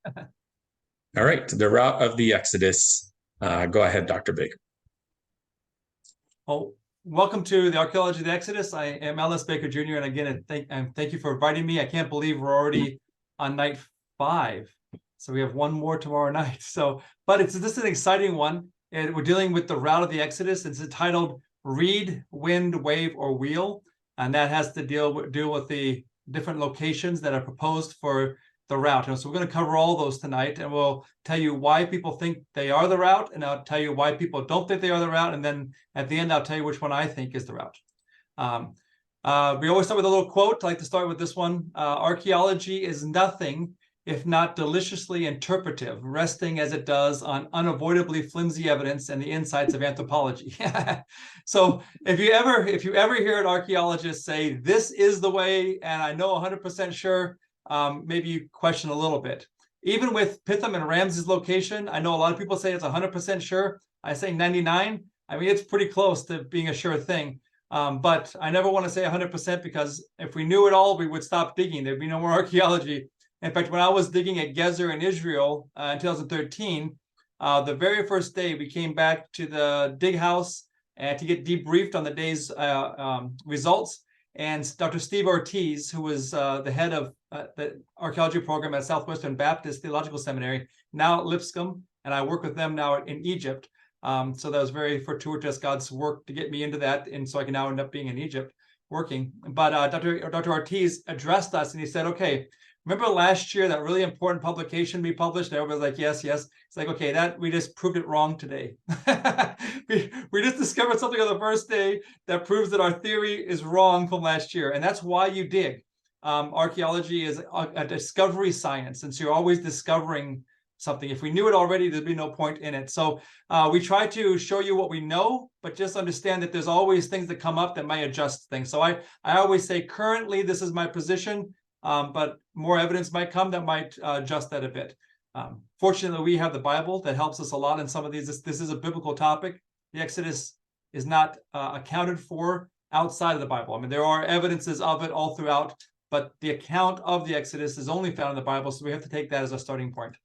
All right, the route of the Exodus. Go ahead, Dr. Baker. Well, welcome to the Archaeology of the Exodus. I am Ellis Baker Jr. And again, thank you for inviting me. I can't believe we're already on night 5. So we have one more tomorrow night. But this is an exciting one. And we're dealing with the route of the Exodus. It's entitled Reed, Wind, Wave, or Wheel. And that has to deal with the different locations that are proposed for the route. And so we're going to cover all those tonight, and we'll tell you why people think they are the route, and I'll tell you why people don't think they are the route, and then at the end I'll tell you which one I think is the route. We always start with a little quote. I like to start with this one. Archaeology is nothing if not deliciously interpretive, resting as it does on unavoidably flimsy evidence and the insights of anthropology. So if you ever hear an archaeologist say, this is the way, and I know 100% sure, maybe you question a little bit. Even with Pithom and Ramses' location, I know a lot of people say it's 100% sure. I say 99. I mean, it's pretty close to being a sure thing. But I never want to say 100% because if we knew it all, we would stop digging. There'd be no more archaeology. In fact, when I was digging at Gezer in Israel in 2013, the very first day we came back to the dig house and to get debriefed on the day's results. And Dr. Steve Ortiz, who was the head of the archaeology program at Southwestern Baptist Theological Seminary, now at Lipscomb, and I work with them now in Egypt. So that was very fortuitous, God's work to get me into that, and so I can now end up being in Egypt working. But Dr. Ortiz addressed us, and he said, okay, remember last year that really important publication we published? And everybody's like, yes, yes. It's like, okay, that we just proved it wrong today. we just discovered something on the first day that proves that our theory is wrong from last year. And that's why you dig. Archaeology is a discovery science, and so you're always discovering something. If we knew it already, there'd be no point in it. So we try to show you what we know, but just understand that there's always things that come up that might adjust things. So I always say, currently, this is my position. But more evidence might come that might adjust that a bit. Fortunately, we have the Bible that helps us a lot in some of these. This is a biblical topic. The Exodus is not accounted for outside of the Bible. I mean, there are evidences of it all throughout, but the account of the Exodus is only found in the Bible, so we have to take that as a starting point.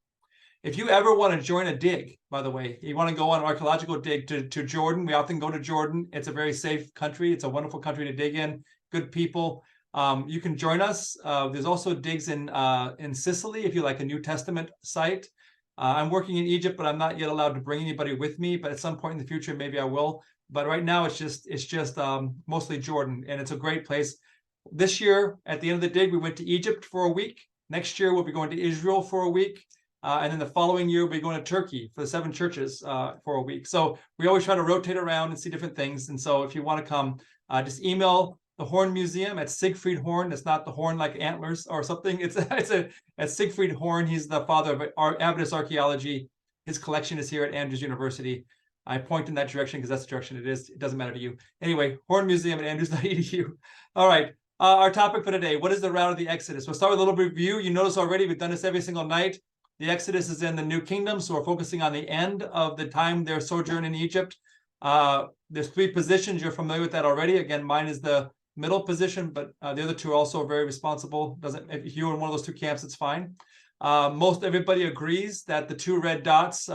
If you ever want to join a dig, by the way, you want to go on an archaeological dig to Jordan, we often go to Jordan. It's a very safe country. It's a wonderful country to dig in, good people. You can join us. There's also digs in Sicily if you like a New Testament site. I'm working in Egypt, but I'm not yet allowed to bring anybody with me. But at some point in the future, maybe I will. But right now, it's just mostly Jordan, and it's a great place. This year, at the end of the dig, we went to Egypt for a week. Next year, we'll be going to Israel for a week. And then the following year, we'll be going to Turkey for the 7 churches for a week. So we always try to rotate around and see different things. And so if you want to come, just email the Horn Museum at Siegfried Horn. It's not the horn like antlers or something. It's at Siegfried Horn. He's the father of Adventist archaeology. His collection is here at Andrews University. I point in that direction because that's the direction it is. It doesn't matter to you. Anyway, Horn Museum at andrews.edu. All right. Our topic for today, what is the route of the Exodus? We'll start with a little review. You notice already we've done this every single night. The Exodus is in the New Kingdom, so we're focusing on the end of the time their sojourn in Egypt. There's 3 positions. You're familiar with that already. Again, mine is the middle position, but the other 2 are also very responsible. If you're in one of those 2 camps, it's fine. Most everybody agrees that the 2 red dots,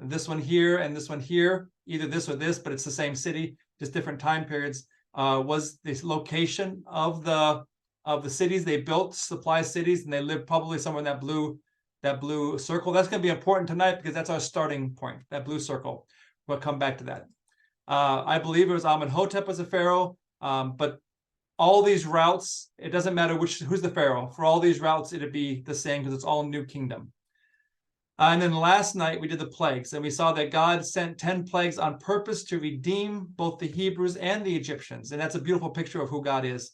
this one here and this one here, either this or this, but it's the same city, just different time periods, was this location of the cities they built, supply cities, and they lived probably somewhere in that blue circle. That's going to be important tonight because that's our starting point, that blue circle. We'll come back to that. I believe it was Amenhotep as a pharaoh, but all these routes, it doesn't matter who's the pharaoh. For all these routes, it'd be the same because it's all New Kingdom. And then last night we did the plagues, and we saw that God sent 10 plagues on purpose to redeem both the Hebrews and the Egyptians. And that's a beautiful picture of who God is.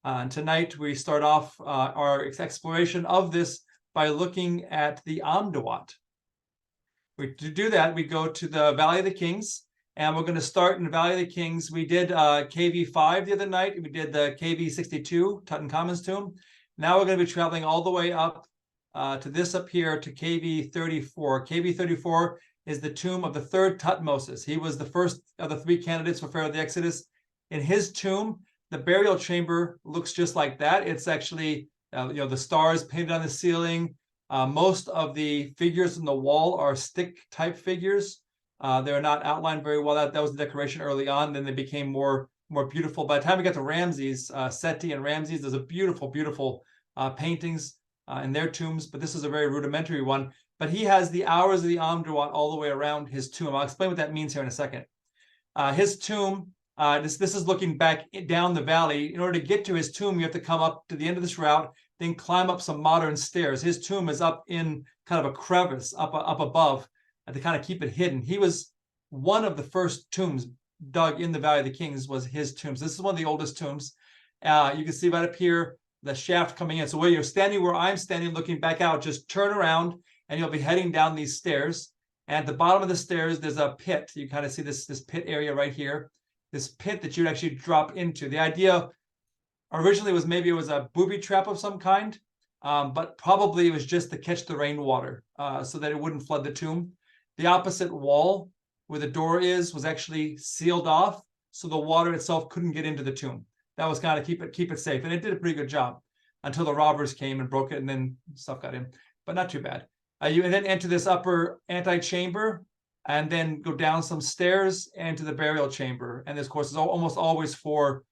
And tonight we start off our exploration of this by looking at the Amduat. To do that, we go to the Valley of the Kings, and we're going to start in the Valley of the Kings. We did KV5 the other night. We did the KV62, Tutankhamun's tomb. Now we're going to be traveling all the way up to this up here to KV34. KV34 is the tomb of the 3rd Tutmosis. He was the first of the 3 candidates for Pharaoh of the Exodus. In his tomb, the burial chamber looks just like that. It's actually the stars painted on the ceiling. Most of the figures in the wall are stick type figures. They're not outlined very well. That was the decoration early on. Then they became more beautiful. By the time we got to Ramses, Seti and Ramses, there's a beautiful paintings in their tombs. But this is a very rudimentary one. But he has the hours of the Amduat all the way around his tomb. I'll explain what that means here in a second. His tomb, this is looking back down the valley. In order to get to his tomb, you have to come up to the end of this route, then climb up some modern stairs. His tomb is up in kind of a crevice up above to kind of keep it hidden. He was one of the first tombs dug in the Valley of the Kings, was his tomb. So this is one of the oldest tombs. You can see right up here, the shaft coming in. So where you're standing, where I'm standing, looking back out, just turn around and you'll be heading down these stairs. And at the bottom of the stairs, there's a pit. You kind of see this pit area right here, this pit that you'd actually drop into. The idea originally was maybe it was a booby trap of some kind, but probably it was just to catch the rainwater so that it wouldn't flood the tomb. The opposite wall where the door is was actually sealed off, so the water itself couldn't get into the tomb. That was kind of keep it safe, and it did a pretty good job until the robbers came and broke it, and then stuff got in, but not too bad. You then enter this upper antechamber, and then go down some stairs and to the burial chamber. And this, of course, is almost always 4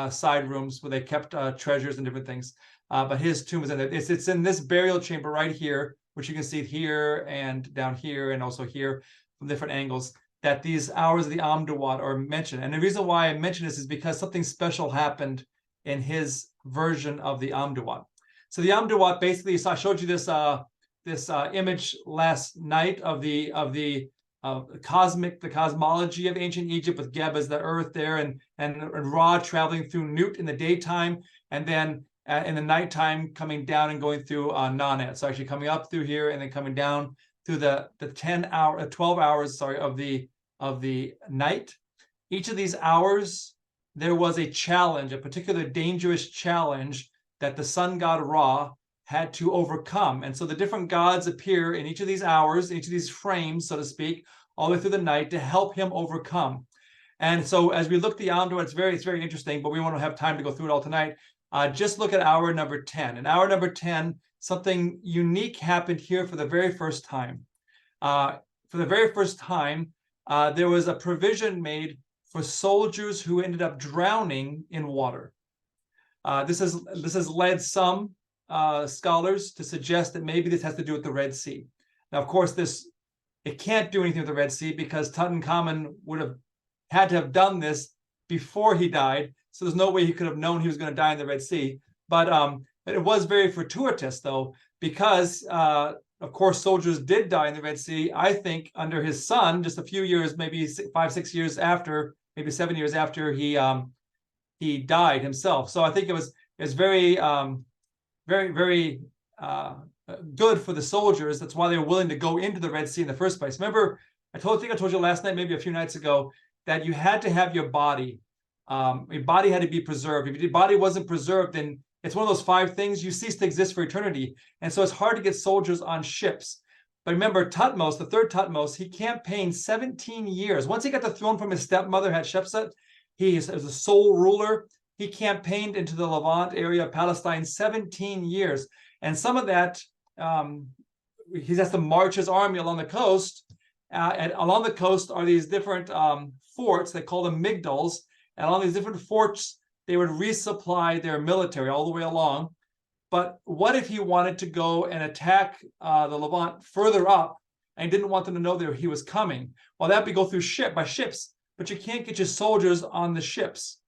side rooms where they kept treasures and different things. But his tomb is in it. It's in this burial chamber right here, which you can see here and down here and also here from different angles, that these hours of the Amduat are mentioned. And the reason why I mention this is because something special happened in his version of the Amduat. So the Amduat, basically, so I showed you this image last night of the cosmology of ancient Egypt, with Geb as the earth there, and Ra traveling through Nut in the daytime, and then in the nighttime coming down and going through Nanit. So actually coming up through here and then coming down through the 12 hours, of the night. Each of these hours, there was a challenge, a particular dangerous challenge that the sun god Ra had to overcome. And so the different gods appear in each of these hours, each of these frames, so to speak, all the way through the night to help him overcome. And so as we look at the Amduat, it's very interesting, but we won't have time to go through it all tonight. Just look at hour number 10. In hour number 10, something unique happened here for the very first time. For the very first time, there was a provision made for soldiers who ended up drowning in water. This has led some scholars to suggest that maybe this has to do with the Red Sea. Now, of course, it can't do anything with the Red Sea because Tutankhamun would have had to have done this before he died. So there's no way he could have known he was going to die in the Red Sea. But it was very fortuitous, though, because, of course, soldiers did die in the Red Sea, I think, under his son, just a few years, maybe 5-6 years after, maybe 7 years after he died himself. So I think it was very good for the soldiers. That's why they were willing to go into the Red Sea in the first place. Remember, I told you last night, maybe a few nights ago, that you had to have your body. Your body had to be preserved. If your body wasn't preserved, then it's one of those 5 things, you cease to exist for eternity. And so it's hard to get soldiers on ships. But remember, Thutmose, the third Thutmose, he campaigned 17 years. Once he got the throne from his stepmother, Hatshepsut, he was a sole ruler. He campaigned into the Levant area of Palestine 17 years. And some of that, he has to march his army along the coast. And along the coast are these different forts. They call them migdals. And along these different forts, they would resupply their military all the way along. But what if he wanted to go and attack the Levant further up and didn't want them to know that he was coming? Well, that'd be go through by ships, but you can't get your soldiers on the ships.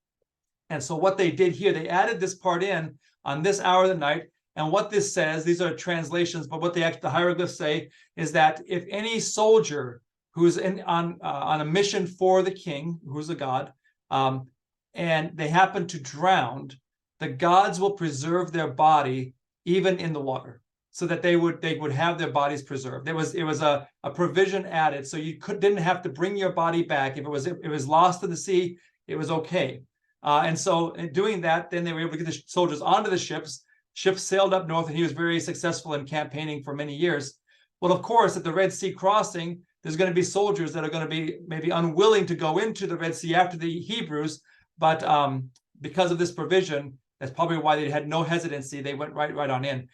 And so what they did here, they added this part in on this hour of the night. And what this says, these are translations, but what the hieroglyphs say is that if any soldier who's on a mission for the king, who's a god, and they happen to drown, the gods will preserve their body even in the water, so that they would have their bodies preserved. It was a provision added, so you didn't have to bring your body back. If it was lost in the sea, it was okay. And so in doing that, then they were able to get the soldiers onto the ships. Ships sailed up north, and he was very successful in campaigning for many years. Well, of course, at the Red Sea crossing, there's going to be soldiers that are going to be maybe unwilling to go into the Red Sea after the Hebrews, but because of this provision, that's probably why they had no hesitancy. They went right on in.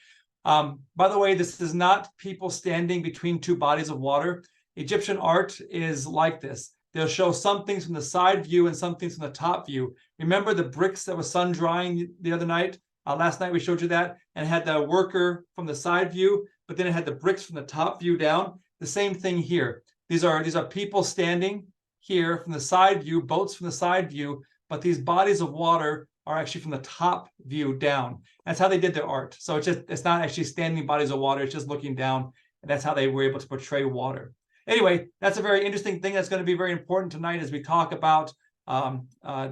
By the way, this is not people standing between two bodies of water. Egyptian art is like this. They'll show some things from the side view and some things from the top view. Remember the bricks that was sun drying the other night? Last night we showed you that, and it had the worker from the side view, but then it had the bricks from the top view down. The same thing here. These are people standing here from the side view, boats from the side view, but these bodies of water are actually from the top view down. That's how they did their art. So it's not actually standing bodies of water, it's just looking down, and that's how they were able to portray water. Anyway, that's a very interesting thing that's going to be very important tonight as we talk about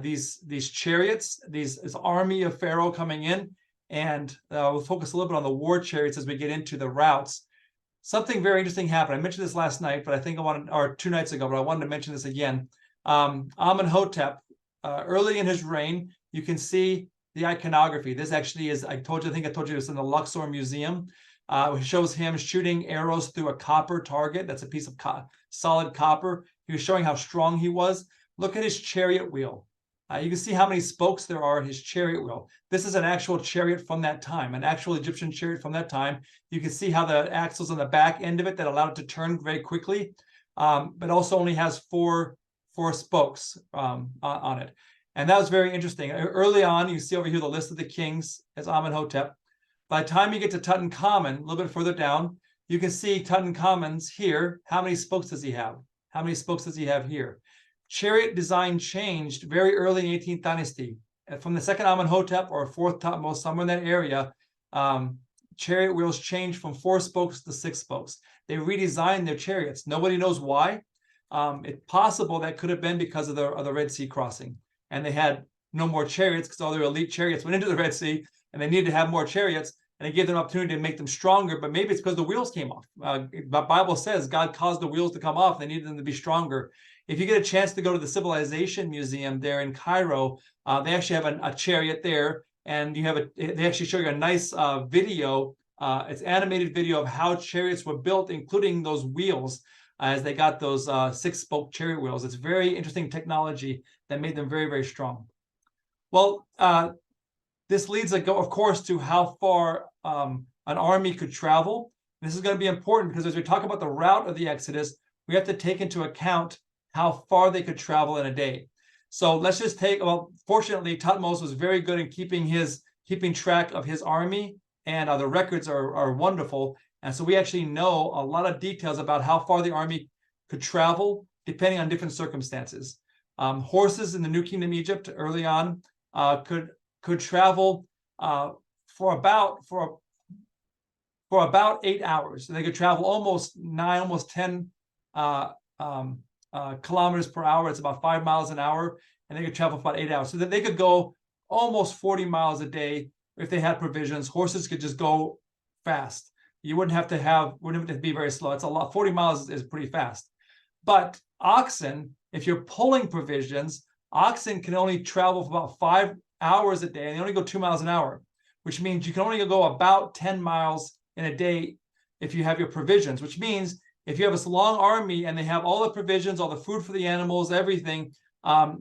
these chariots, this army of Pharaoh coming in, and we'll focus a little bit on the war chariots as we get into the routes. Something very interesting happened. I mentioned this last night, but I think or 2 nights ago, but I wanted to mention this again. Amenhotep, early in his reign, you can see the iconography. This actually is, I think I told you this in the Luxor Museum. It shows him shooting arrows through a copper target. That's a piece of solid copper. He was showing how strong he was. Look at his chariot wheel. You can see how many spokes there are in his chariot wheel. This is an actual chariot from that time, an actual Egyptian chariot from that time. You can see how the axles on the back end of it that allowed it to turn very quickly, but also only has four spokes on it. And that was very interesting. Early on, you see over here the list of the kings as Amenhotep. By the time you get to Tutankhamun, a little bit further down, you can see Tutankhamun's here. How many spokes does he have? How many spokes does he have here? Chariot design changed very early in the 18th dynasty. From the second Amenhotep or fourth Thutmose, somewhere in that area, chariot wheels changed from 4 spokes to 6 spokes. They redesigned their chariots. Nobody knows why. It's possible that could have been because of the Red Sea crossing. And they had no more chariots because all their elite chariots went into the Red Sea, and they needed to have more chariots, and it gave them an opportunity to make them stronger. But maybe it's because the wheels came off. The Bible says God caused the wheels to come off. They needed them to be stronger. If you get a chance to go to the Civilization Museum there in Cairo, they actually have a chariot there, and they actually show you a nice video. It's animated video of how chariots were built, including those wheels, as they got those 6-spoke chariot wheels. It's very interesting technology that made them very, very strong. Well, this leads, of course, to how far an army could travel. This is going to be important because as we talk about the route of the Exodus, we have to take into account how far they could travel in a day. So let's just fortunately, Thutmose was very good in keeping track of his army, and the records are wonderful. And so we actually know a lot of details about how far the army could travel depending on different circumstances. Horses in the New Kingdom Egypt early on could travel for about 8 hours. So they could travel almost 10 kilometers per hour. It's about 5 miles an hour, and they could travel for about 8 hours. So that they could go almost 40 miles a day if they had provisions. Horses could just go fast. You wouldn't have to be very slow. It's a lot. 40 miles is pretty fast. But oxen, if you're pulling provisions, oxen can only travel for about 5 hours a day, and they only go 2 miles an hour, which means you can only go about 10 miles in a day if you have your provisions, which means if you have this long army and they have all the provisions, all the food for the animals, everything,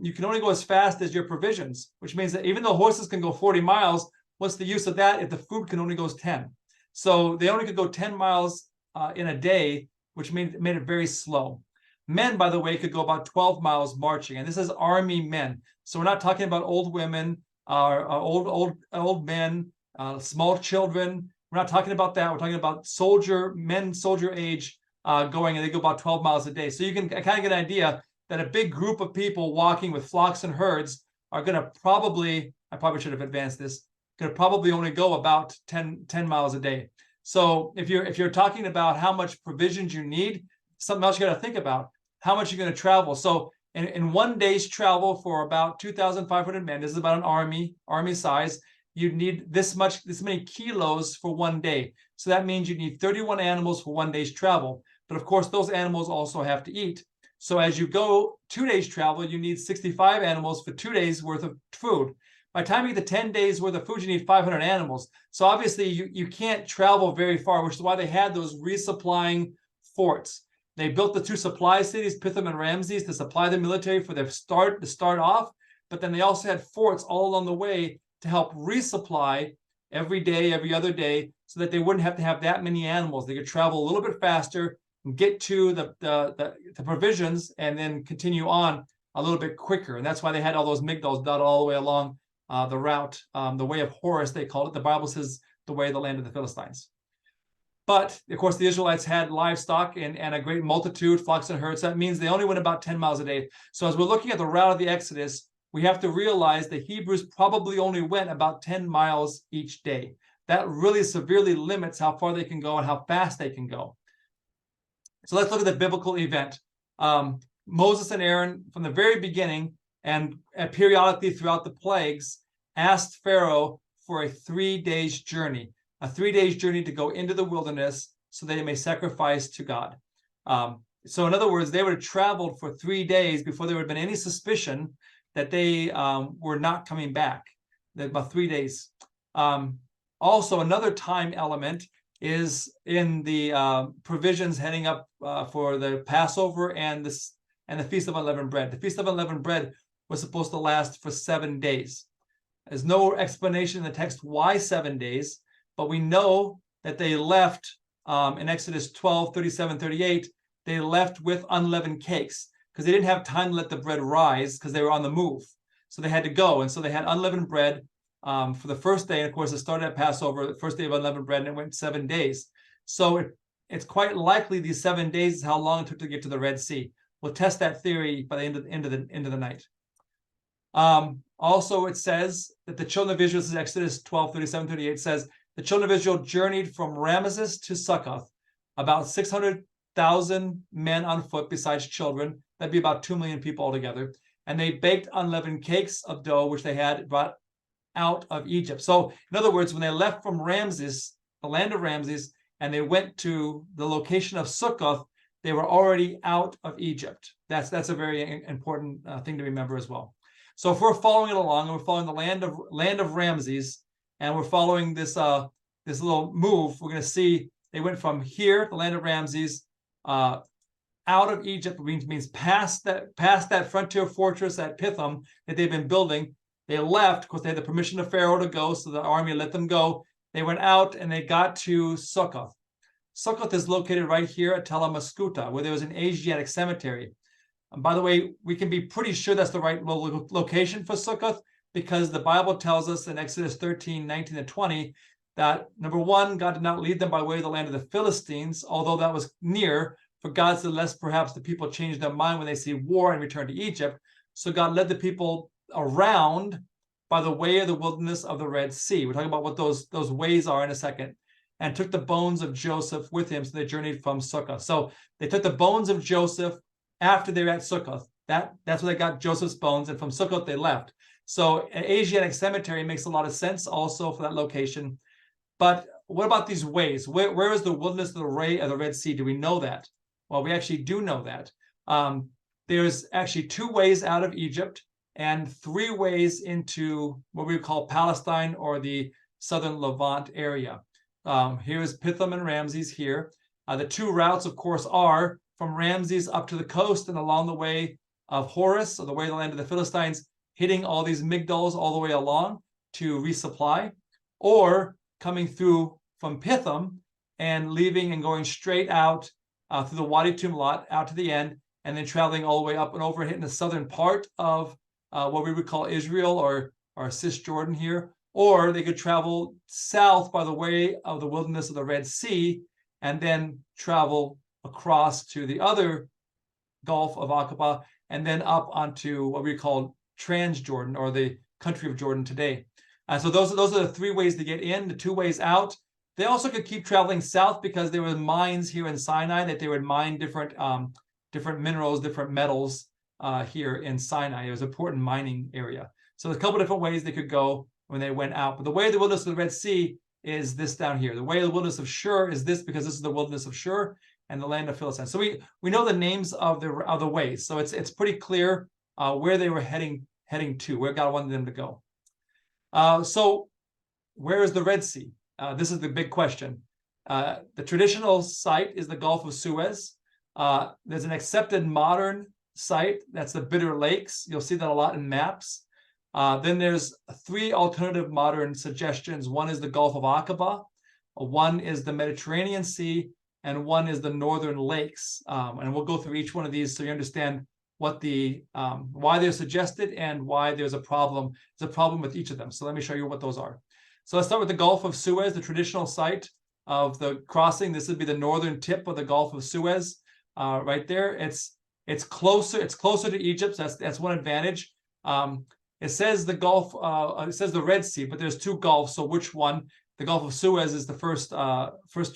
you can only go as fast as your provisions, which means that even though horses can go 40 miles, what's the use of that if the food can only go 10? So they only could go 10 miles in a day, which made it very slow. Men, by the way, could go about 12 miles marching, and this is army men. So we're not talking about old women, old men, small children. We're not talking about that. We're talking about soldier age going, and they go about 12 miles a day. So you can kind of get an idea that a big group of people walking with flocks and herds are going to I probably should have advanced this, going to probably only go about 10 miles a day. So if you're talking about how much provisions you need, something else you got to think about, how much you're going to travel. So in 1 day's travel for about 2,500 men, this is about an army size, you'd need this many kilos for 1 day. So that means you need 31 animals for 1 day's travel. But of course, those animals also have to eat. So as you go 2 days travel, you need 65 animals for 2 days worth of food. By the time you get to 10 days worth of food, you need 500 animals. So obviously you can't travel very far, which is why they had those resupplying forts. They built the 2 supply cities, Pithom and Ramses, to supply the military for their start off. But then they also had forts all along the way to help resupply every day, every other day, so that they wouldn't have to have that many animals. They could travel a little bit faster and get to the provisions and then continue on a little bit quicker. And that's why they had all those migdals dotted all the way along the route, the way of Horus, they called it. The Bible says the way of the land of the Philistines. But of course, the Israelites had livestock and a great multitude, flocks and herds. That means they only went about 10 miles a day. So as we're looking at the route of the Exodus, we have to realize the Hebrews probably only went about 10 miles each day. That really severely limits how far they can go and how fast they can go. So let's look at the biblical event. Moses and Aaron, from the very beginning and periodically throughout the plagues, asked Pharaoh for a 3 days journey. A 3 days journey to go into the wilderness so they may sacrifice to God. So in other words, they would have traveled for 3 days before there would have been any suspicion that they were not coming back. About 3 days. Also, another time element is in the provisions heading up for the Passover and the Feast of Unleavened Bread. The Feast of Unleavened Bread was supposed to last for 7 days. There's no explanation in the text why 7 days. But we know that they left in Exodus 12, 37, 38, they left with unleavened cakes because they didn't have time to let the bread rise because they were on the move. So they had to go. And so they had unleavened bread for the first day. And of course, it started at Passover, the first day of unleavened bread, and it went 7 days. So it's quite likely these 7 days is how long it took to get to the Red Sea. We'll test that theory by the end of the night. Also, it says that the children of Israel, this is Exodus 12, 37, 38, says, the children of Israel journeyed from Ramesses to Succoth, about 600,000 men on foot besides children. That'd be about 2 million people altogether. And they baked unleavened cakes of dough, which they had brought out of Egypt. So in other words, when they left from Ramses, the land of Ramses, and they went to the location of Succoth, they were already out of Egypt. That's a very important thing to remember as well. So if we're following it along, and we're following the land of Ramses, and we're following this this little move, we're going to see they went from here, the land of Ramses, out of Egypt, which means past that frontier fortress at Pithom that they've been building. They left, of course, they had the permission of Pharaoh to go, so the army let them go. They went out and they got to Succoth. Succoth is located right here at Talamascuta, where there was an Asiatic cemetery. And by the way, we can be pretty sure that's the right location for Succoth, because the Bible tells us in Exodus 13, 19, and 20 that, number one, God did not lead them by way of the land of the Philistines, although that was near, for God said, lest perhaps the people change their mind when they see war and return to Egypt. So God led the people around by the way of the wilderness of the Red Sea. We're talking about what those ways are in a second. And took the bones of Joseph with him, so they journeyed from Succoth. So they took the bones of Joseph after they were at Succoth. That's where they got Joseph's bones, and from Succoth they left. So an Asiatic cemetery makes a lot of sense also for that location. But what about these ways? Where is the wilderness of the Red Sea? Do we know that? Well, we actually do know that. There's actually 2 ways out of Egypt and 3 ways into what we call Palestine or the southern Levant area. Here's Pithom and Ramses here. The 2 routes, of course, are from Ramses up to the coast and along the way of Horus, or the way of the land of the Philistines, hitting all these migdals all the way along to resupply, or coming through from Pithom and leaving and going straight out through the Wadi Tumlat out to the end, and then traveling all the way up and over, hitting the southern part of what we would call Israel or Cisjordan here. Or they could travel south by the way of the wilderness of the Red Sea and then travel across to the other Gulf of Aqaba and then up onto what we call Transjordan, or the country of Jordan today. So those are the 3 ways to get in, the 2 ways out. They also could keep traveling south because there were mines here in Sinai that they would mine different minerals, different metals here in Sinai. It was an important mining area. So there's a couple different ways they could go when they went out. But the way of the wilderness of the Red Sea is this down here. The way of the wilderness of Shur is this, because this is the wilderness of Shur and the land of Philistine. So we know the names of the ways. So it's pretty clear where they were heading to, where God wanted them to go. So where is the Red Sea? This is the big question. The traditional site is the Gulf of Suez. There's an accepted modern site, that's the Bitter Lakes. You'll see that a lot in maps. Then there's 3 alternative modern suggestions. One is the Gulf of Aqaba, one is the Mediterranean Sea, and one is the northern lakes. And we'll go through each one of these so you understand what the why they're suggested and why there's a problem. There's a problem with each of them. So let me show you what those are. So let's start with the Gulf of Suez, the traditional site of the crossing. This would be the northern tip of the Gulf of Suez, right there. It's closer to Egypt. So that's one advantage. It says the Gulf. It says the Red Sea, but there's 2 gulfs. So which one? The Gulf of Suez is the first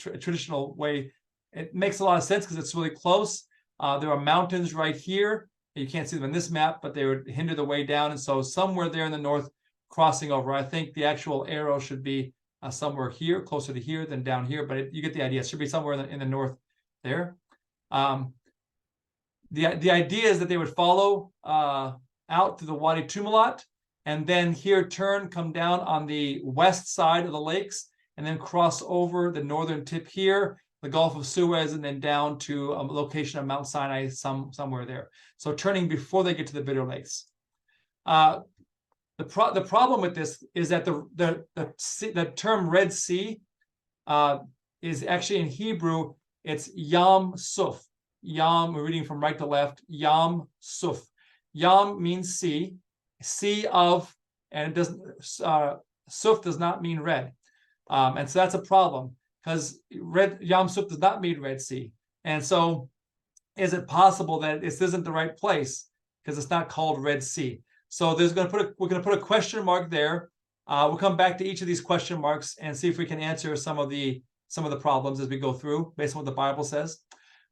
traditional way. It makes a lot of sense because it's really close. There are mountains right here. You can't see them in this map, but they would hinder the way down. And so somewhere there in the north, crossing over. I think the actual arrow should be somewhere here, closer to here than down here. But you get the idea. It should be somewhere in the north there. The idea is that they would follow out to the Wadi Tumilat, and then here turn, come down on the west side of the lakes, and then cross over the northern tip here, the Gulf of Suez, and then down to a location of Mount Sinai, somewhere there. So turning before they get to the Bitter Lakes. The problem with this is that the term Red Sea is actually in Hebrew, it's Yam Suf. Yam, we're reading from right to left, Yam Suf. Yam means sea, sea of, and it doesn't, Suf does not mean red. And so that's a problem because Yam Suf does not mean Red Sea. And so is it possible that this isn't the right place because it's not called Red Sea? So we're going to put a question mark there. We'll come back to each of these question marks and see if we can answer some of the problems as we go through based on what the Bible says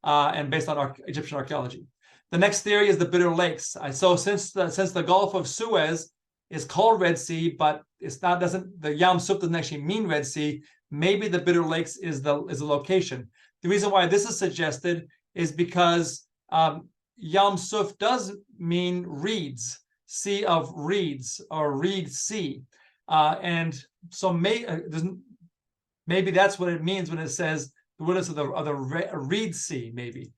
and based on Egyptian archaeology. The next theory is the Bitter Lakes. So since the Gulf of Suez is called Red Sea, but the Yam Suf doesn't actually mean Red Sea, maybe the Bitter Lakes is the location. The reason why this is suggested is because Yam Suf does mean reeds, sea of reeds, or reed sea, and so maybe that's what it means when it says the wilderness of the reed sea. Maybe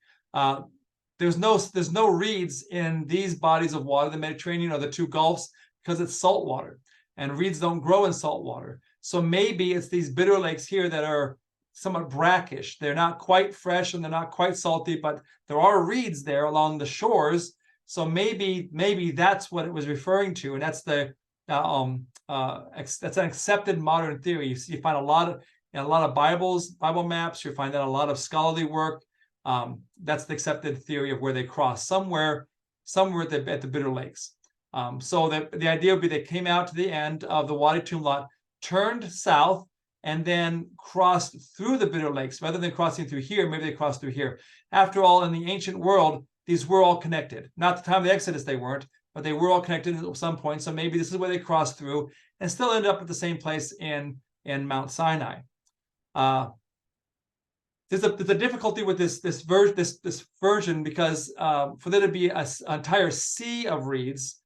there's no reeds in these bodies of water, the Mediterranean or the 2 gulfs, because it's salt water, and reeds don't grow in salt water. So maybe it's these Bitter Lakes here that are somewhat brackish. They're not quite fresh and they're not quite salty, but there are reeds there along the shores. So maybe that's what it was referring to, and that's that's an accepted modern theory. You find a lot of Bible maps. You find that a lot of scholarly work. That's the accepted theory of where they crossed, somewhere at the Bitter Lakes. So the idea would be they came out to the end of the Wadi Tumlat, turned south, and then crossed through the Bitter Lakes. Rather than crossing through here, maybe they crossed through here. After all, in the ancient world, these were all connected. Not at the time of the Exodus they weren't, but they were all connected at some point. So maybe this is where they crossed through and still end up at the same place in Mount Sinai. There's a difficulty with this version because for there to be an entire sea of reeds,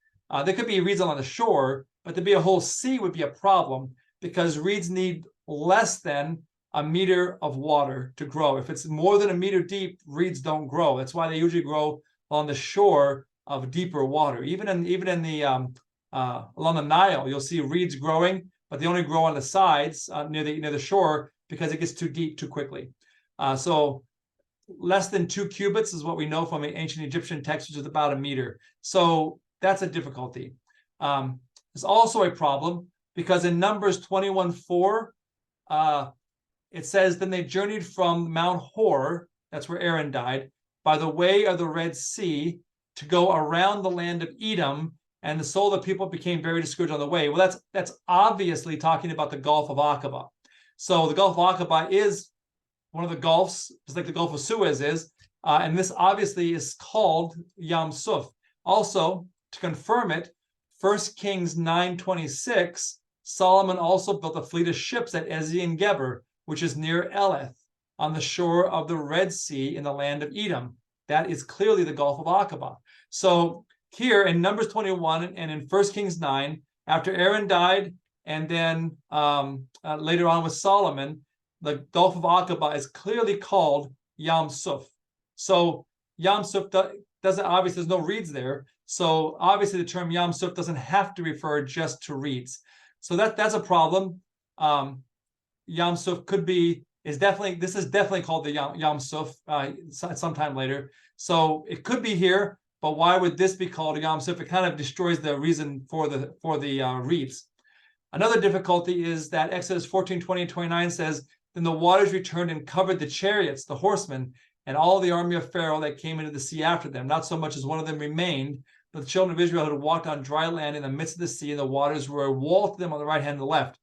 there could be reeds along the shore, but to be a whole sea would be a problem because reeds need less than a meter of water to grow. If it's more than a meter deep, reeds don't grow. That's why they usually grow on the shore of deeper water. Even in the along the Nile, you'll see reeds growing, but they only grow on the sides near the shore because it gets too deep too quickly. So less than 2 cubits is what we know from ancient Egyptian texts, which is about a meter. So that's a difficulty. There's also a problem because in Numbers 21:4, it says, then they journeyed from Mount Hor, that's where Aaron died, by the way of the Red Sea to go around the land of Edom, and the soul of the people became very discouraged on the way. Well, that's obviously talking about the Gulf of Aqaba. So the Gulf of Aqaba is one of the gulfs, just like the Gulf of Suez is, and this obviously is called Yam Suf. Also, to confirm it, 1 Kings 9:26, Solomon also built a fleet of ships at Ezion Geber, which is near Eleth, on the shore of the Red Sea in the land of Edom. That is clearly the Gulf of Aqaba. So here in Numbers 21 and in 1 Kings 9, after Aaron died, and then later on with Solomon, the Gulf of Aqaba is clearly called Yam Suf. So Yam Suf doesn't, obviously there's no reeds there. So obviously the term Yam Suf doesn't have to refer just to reeds. So that's a problem. Yam Suf this is definitely called the Yam Suf sometime later. So it could be here, but why would this be called a Yam Suf? It kind of destroys the reason for the reeds. Another difficulty is that Exodus 14, 20, and 29 says, then the waters returned and covered the chariots, the horsemen, and all the army of Pharaoh that came into the sea after them. Not so much as one of them remained, but the children of Israel had walked on dry land in the midst of the sea, and the waters were a wall to them on the right hand and the left.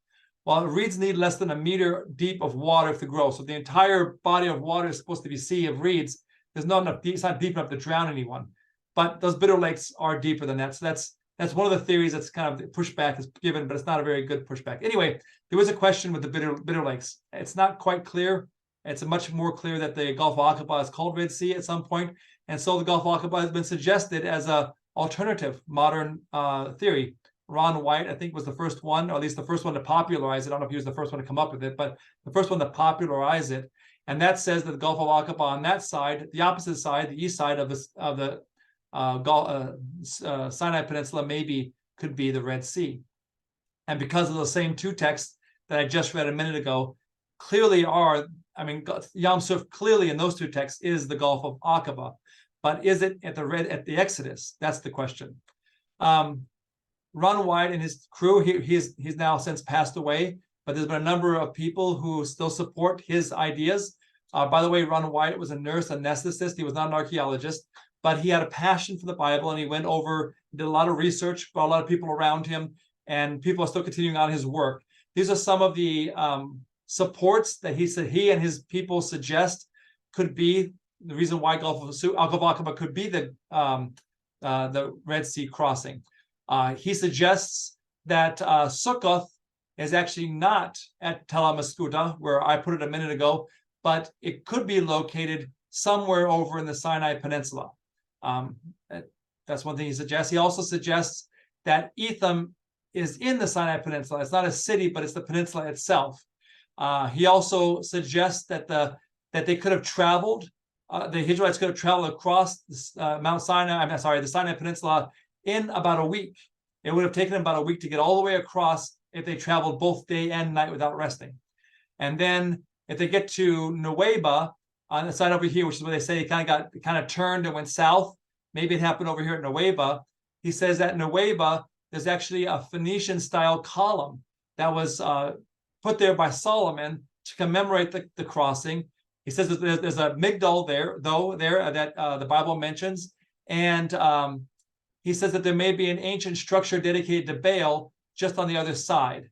Well, reeds need less than a meter deep of water to grow. So the entire body of water is supposed to be sea of reeds. There's not enough, it's not deep enough to drown anyone. But those bitter lakes are deeper than that. So that's one of the theories that's kind of pushback is given, but it's not a very good pushback. Anyway, there was a question with the bitter lakes. It's not quite clear. It's much more clear that the Gulf of Aqaba is called Red Sea at some point. And so the Gulf of Aqaba has been suggested as an alternative modern theory. Ron White, I think, was the first one, or at least the first one to popularize it. I don't know if he was the first one to come up with it, but the first one to popularize it. And that says that the Gulf of Aqaba on that side, the opposite side, the east side of the Sinai Peninsula, maybe could be the Red Sea. And because of those same two texts that I just read a minute ago, clearly Yam Suf clearly in those two texts is the Gulf of Aqaba, but is it at the Exodus? That's the question. Ron White and his crew, he's now since passed away, but there's been a number of people who still support his ideas. By the way, Ron White was a nurse, anesthetist. He was not an archaeologist, but he had a passion for the Bible, and he went over, did a lot of research, brought a lot of people around him, and people are still continuing on his work. These are some of the supports that he said he and his people suggest could be the reason why Gulf of Aqaba could be the Red Sea crossing. He suggests that Sukkoth is actually not at Tel HaMaskuta, where I put it a minute ago, but it could be located somewhere over in the Sinai Peninsula. That's one thing he suggests. He also suggests that Etham is in the Sinai Peninsula. It's not a city, but it's the peninsula itself. He also suggests that they could have traveled. The Israelites could have traveled across Mount Sinai. the Sinai Peninsula in about a week. It would have taken them about a week to get all the way across if they traveled both day and night without resting. And then if they get to Nuweiba on the side over here, which is where they say it kind of turned and went south, maybe it happened over here at Nuweiba. He says that Nuweiba, there's actually a Phoenician-style column that was put there by Solomon to commemorate the crossing. He says that there's a Migdal there that the Bible mentions, and he says that there may be an ancient structure dedicated to Baal just on the other side.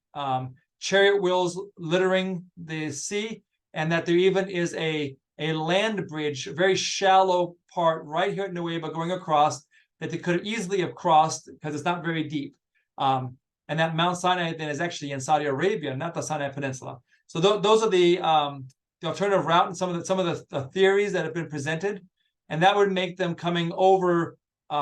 Chariot wheels littering the sea, and that there even is a land bridge, a very shallow part right here at Nuweiba going across that they could easily have crossed because it's not very deep. And that Mount Sinai then is actually in Saudi Arabia, not the Sinai Peninsula. So those are the alternative route and some of the theories that have been presented, and that would make them coming over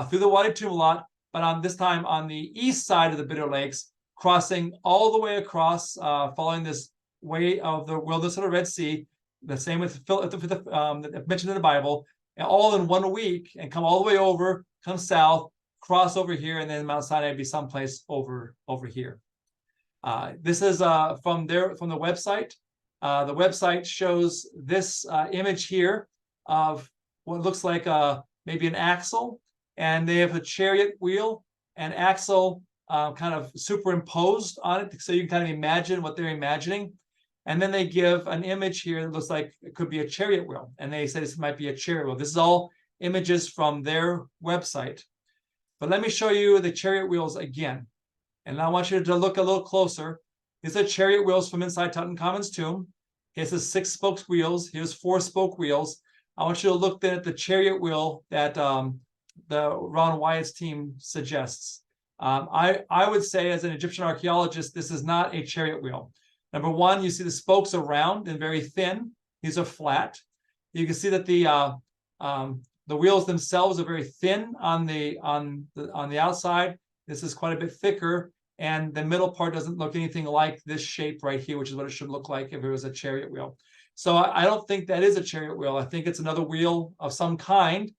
through the Wadi Tumilat, but on this time on the east side of the Bitter Lakes, crossing all the way across, following this way of the wilderness of the Red Sea, the same with mentioned in the Bible, and all in 1 week, and come all the way over, come south, cross over here, and then Mount Sinai would be someplace over here. This is from the website. The website shows this image here of what looks like maybe an axle, and they have a chariot wheel and axle kind of superimposed on it, so you can kind of imagine what they're imagining. And then they give an image here that looks like it could be a chariot wheel, and they say this might be a chariot wheel. This is all images from their website. But let me show you the chariot wheels again. And I want you to look a little closer. These are chariot wheels from inside Tutankhamun's tomb. Here's the 6 spoke wheels. Here's 4 spoke wheels. I want you to look then at the chariot wheel that the Ron Wyatt's team suggests. I would say, as an Egyptian archaeologist, this is not a chariot wheel. Number one, you see the spokes are round and very thin. These are flat. You can see that the wheels themselves are very thin on the outside. This is quite a bit thicker, and the middle part doesn't look anything like this shape right here, which is what it should look like if it was a chariot wheel. So I don't think that is a chariot wheel. I think it's another wheel of some kind.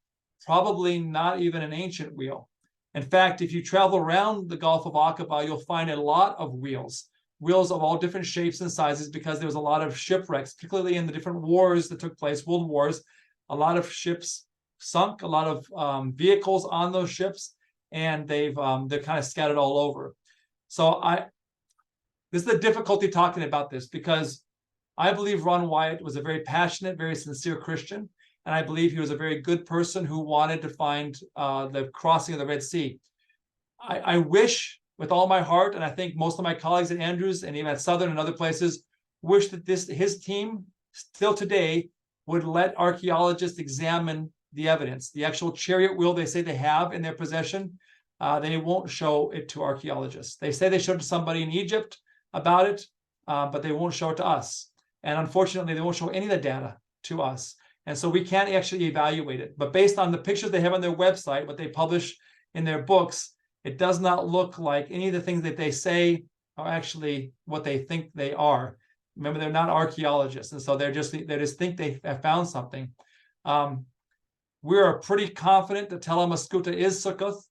probably not even an ancient wheel. In fact, if you travel around the Gulf of Aqaba, you'll find a lot of wheels of all different shapes and sizes, because there was a lot of shipwrecks, particularly in the different wars that took place, world wars. A lot of ships sunk, a lot of vehicles on those ships, and they're kind of scattered all over. So this is the difficulty talking about this, because I believe Ron Wyatt was a very passionate, very sincere Christian, and I believe he was a very good person who wanted to find the crossing of the Red Sea. I wish with all my heart, and I think most of my colleagues at Andrews and even at Southern and other places wish that his team still today would let archaeologists examine the evidence. The actual chariot wheel they say they have in their possession, they won't show it to archaeologists. They say they showed it to somebody in Egypt about it, but they won't show it to us. And unfortunately, they won't show any of the data to us. And so we can't actually evaluate it. But based on the pictures they have on their website, what they publish in their books, it does not look like any of the things that they say are actually what they think they are. Remember, they're not archaeologists, and so they just think they have found something. We are pretty confident that Tel Maskuta is Sukkoth.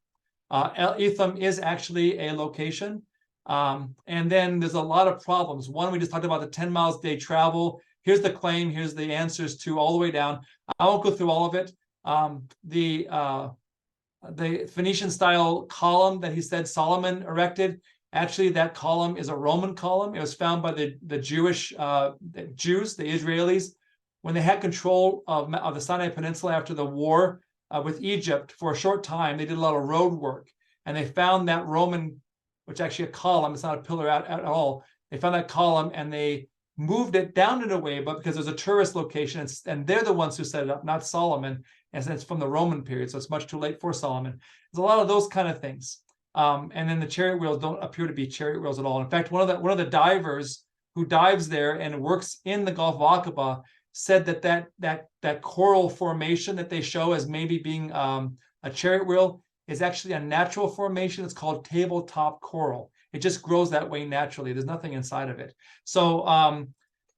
Etham is actually a location. And then there's a lot of problems. One, we just talked about the 10 miles a day travel. Here's the claim. Here's the answers to all the way down. I won't go through all of it. The Phoenician style column that he said Solomon erected, actually that column is a Roman column. It was found by the Jews, the Israelis, when they had control of the Sinai Peninsula after the war with Egypt for a short time. They did a lot of road work, and they found that Roman, which actually a column, it's not a pillar at all. They found that column and they moved it down in a way, but because there's a tourist location, and they're the ones who set it up, not Solomon, and it's from the Roman period, so it's much too late for Solomon. There's a lot of those kind of things. And then the chariot wheels don't appear to be chariot wheels at all. In fact, one of the divers who dives there and works in the Gulf of Aqaba said that coral formation that they show as maybe being a chariot wheel is actually a natural formation. It's called tabletop coral. It just grows that way naturally. There's nothing inside of it. So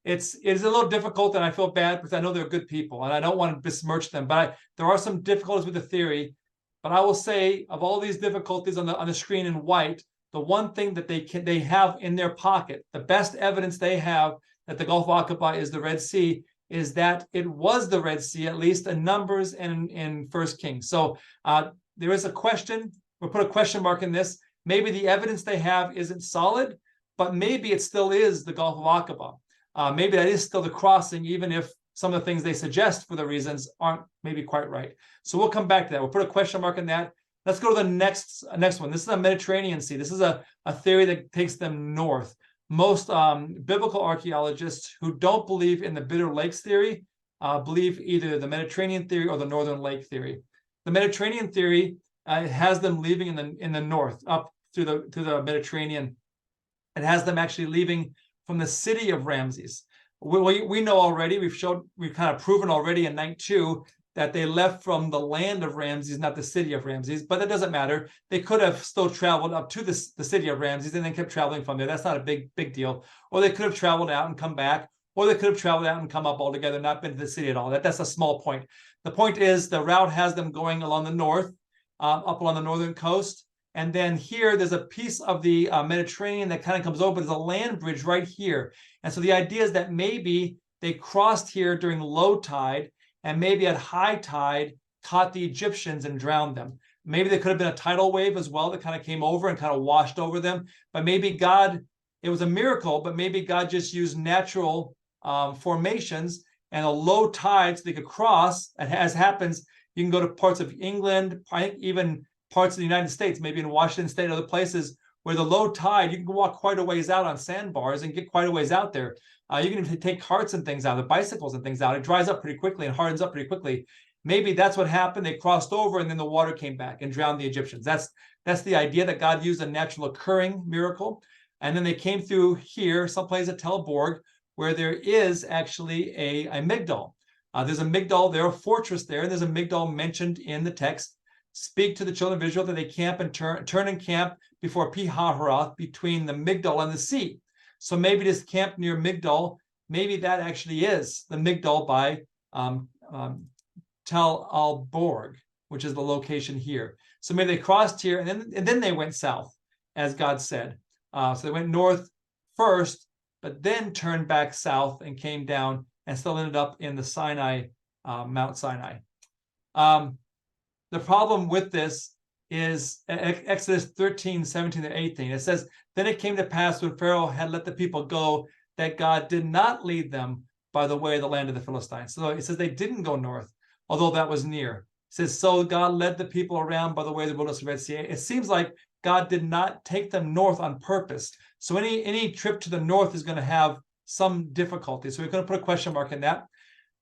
it's a little difficult, and I feel bad because I know they're good people and I don't want to besmirch them, but there are some difficulties with the theory. But I will say, of all these difficulties on the screen in white, the one thing that they have in their pocket, the best evidence they have that the Gulf of Aqaba is the Red Sea, is that it was the Red Sea, at least in Numbers and in 1 Kings. So there is a question. We'll put a question mark in this. Maybe the evidence they have isn't solid, but maybe it still is the Gulf of Aqaba. Maybe that is still the crossing, even if some of the things they suggest for the reasons aren't maybe quite right. So we'll come back to that. We'll put a question mark in that. Let's go to the next one. This is a Mediterranean Sea. This is a theory that takes them north. Most biblical archaeologists who don't believe in the Bitter Lakes theory believe either the Mediterranean theory or the Northern Lake theory. The Mediterranean theory has them leaving in the north up through the Mediterranean. It has them actually leaving from the city of Ramses. We know already, we've kind of proven already in night 2 that they left from the land of Ramses, not the city of Ramses, but that doesn't matter. They could have still traveled up to the city of Ramses and then kept traveling from there. That's not a big deal. Or they could have traveled out and come back, or they could have traveled out and come up altogether, not been to the city at all. That's a small point. The point is the route has them going along the north, up along the northern coast. And then here, there's a piece of the Mediterranean that kind of comes over. There's a land bridge right here. And so the idea is that maybe they crossed here during low tide, and maybe at high tide caught the Egyptians and drowned them. Maybe there could have been a tidal wave as well that kind of came over and kind of washed over them. But maybe it was a miracle, but maybe God just used natural formations and a low tide so they could cross. And as happens, you can go to parts of England, I think even parts of the United States, maybe in Washington State, other places where the low tide, you can walk quite a ways out on sandbars and get quite a ways out there. You can even take carts and things out, the bicycles and things out. It dries up pretty quickly and hardens up pretty quickly. Maybe that's what happened. They crossed over and then the water came back and drowned the Egyptians. That's the idea, that God used a natural occurring miracle. And then they came through here, someplace at Tel Borg, where there is actually a Migdal. There's a Migdal, there's a fortress there, and there's a Migdal mentioned in the text. Speak to the children of Israel that they camp and turn and camp before Pi-hahiroth, between the Migdal and the sea. So maybe this camp near Migdal, maybe that actually is the Migdal by Tel Borg, which is the location here. So maybe they crossed here and then they went south, as God said. So they went north first, but then turned back south and came down and still ended up in the Sinai, Mount Sinai. The problem with this is Exodus 13, 17 to 18. It says, then it came to pass when Pharaoh had let the people go that God did not lead them by the way of the land of the Philistines. So it says they didn't go north, although that was near. It says, so God led the people around by the way of the wilderness of Red Sea. It seems like God did not take them north on purpose. So any trip to the north is going to have some difficulty. So we're going to put a question mark in that.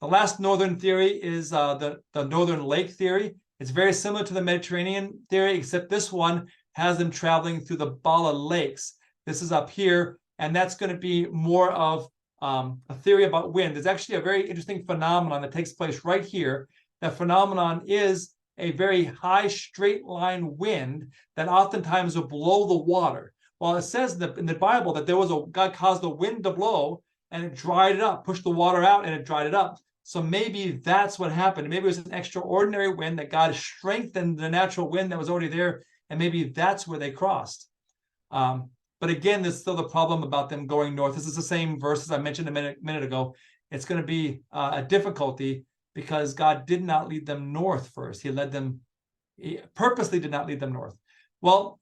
The last northern theory is the northern lake theory. It's very similar to the Mediterranean theory, except this one has them traveling through the Bala lakes. This is up here, and that's going to be more of a theory about wind. There's actually a very interesting phenomenon that takes place right here. That phenomenon is a very high straight line wind that oftentimes will blow the water. Well, it says in the Bible that God caused the wind to blow and it dried it up, pushed the water out and it dried it up. So maybe that's what happened. Maybe it was an extraordinary wind that God strengthened the natural wind that was already there, and maybe that's where they crossed. But again, there's still the problem about them going north. This is the same verse as I mentioned a minute ago. It's going to be a difficulty because God did not lead them north first. He purposely did not lead them north. Well,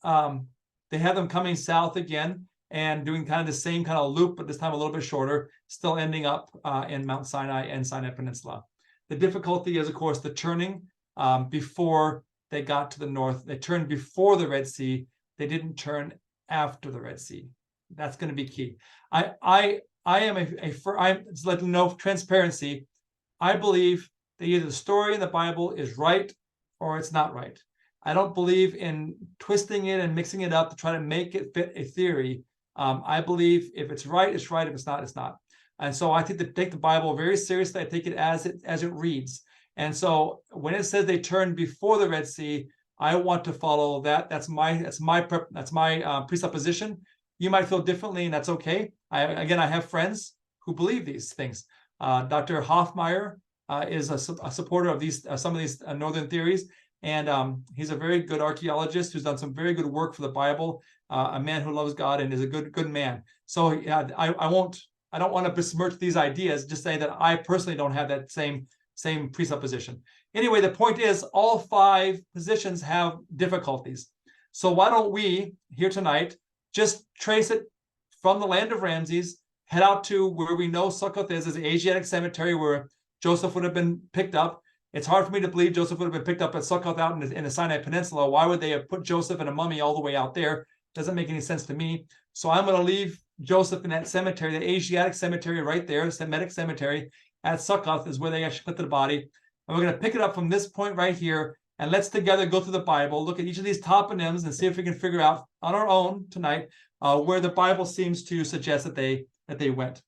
they have them coming south again and doing kind of the same kind of loop, but this time a little bit shorter, still ending up in Mount Sinai and Sinai Peninsula. The difficulty is, of course, the turning before they got to the north. They turned before the Red Sea. They didn't turn after the Red Sea. That's going to be key. I just let them know transparency. I believe that either the story in the Bible is right or it's not right. I don't believe in twisting it and mixing it up to try to make it fit a theory. I believe if it's right, it's right. If it's not, it's not. And so I take the Bible very seriously. I take it as it reads. And so when it says they turned before the Red Sea, I want to follow that. That's my presupposition. You might feel differently, and that's okay. I have friends who believe these things. Dr. Hoffmeyer is a supporter of some of these northern theories, and he's a very good archaeologist who's done some very good work for the Bible. A man who loves God and is a good man. So I don't want to besmirch these ideas. Just say that I personally don't have that same presupposition. Anyway, the point is all 5 positions have difficulties. So why don't we here tonight just trace it from the land of Ramses, head out to where we know Succoth is the Asiatic cemetery where Joseph would have been picked up. It's hard for me to believe Joseph would have been picked up at Succoth out in the Sinai Peninsula. Why would they have put Joseph and a mummy all the way out there? Doesn't make any sense to me. So I'm going to leave Joseph in that cemetery, the Asiatic cemetery right there, Semitic cemetery at Succoth is where they actually put the body. And we're going to pick it up from this point right here. And let's together go through the Bible, look at each of these toponyms and see if we can figure out on our own tonight where the Bible seems to suggest that they went.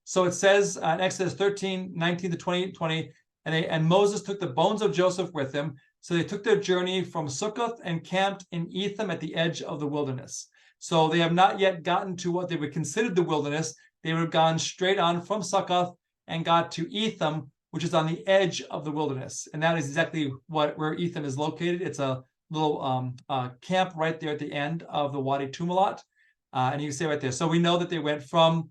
So it says in Exodus 13, 19 to 20, and Moses took the bones of Joseph with him. So they took their journey from Succoth and camped in Etham at the edge of the wilderness. So they have not yet gotten to what they would consider the wilderness. They would have gone straight on from Succoth and got to Etham, which is on the edge of the wilderness. And that is exactly where Etham is located. It's a little camp right there at the end of the Wadi Tumilat. And you can see right there. So we know that they went from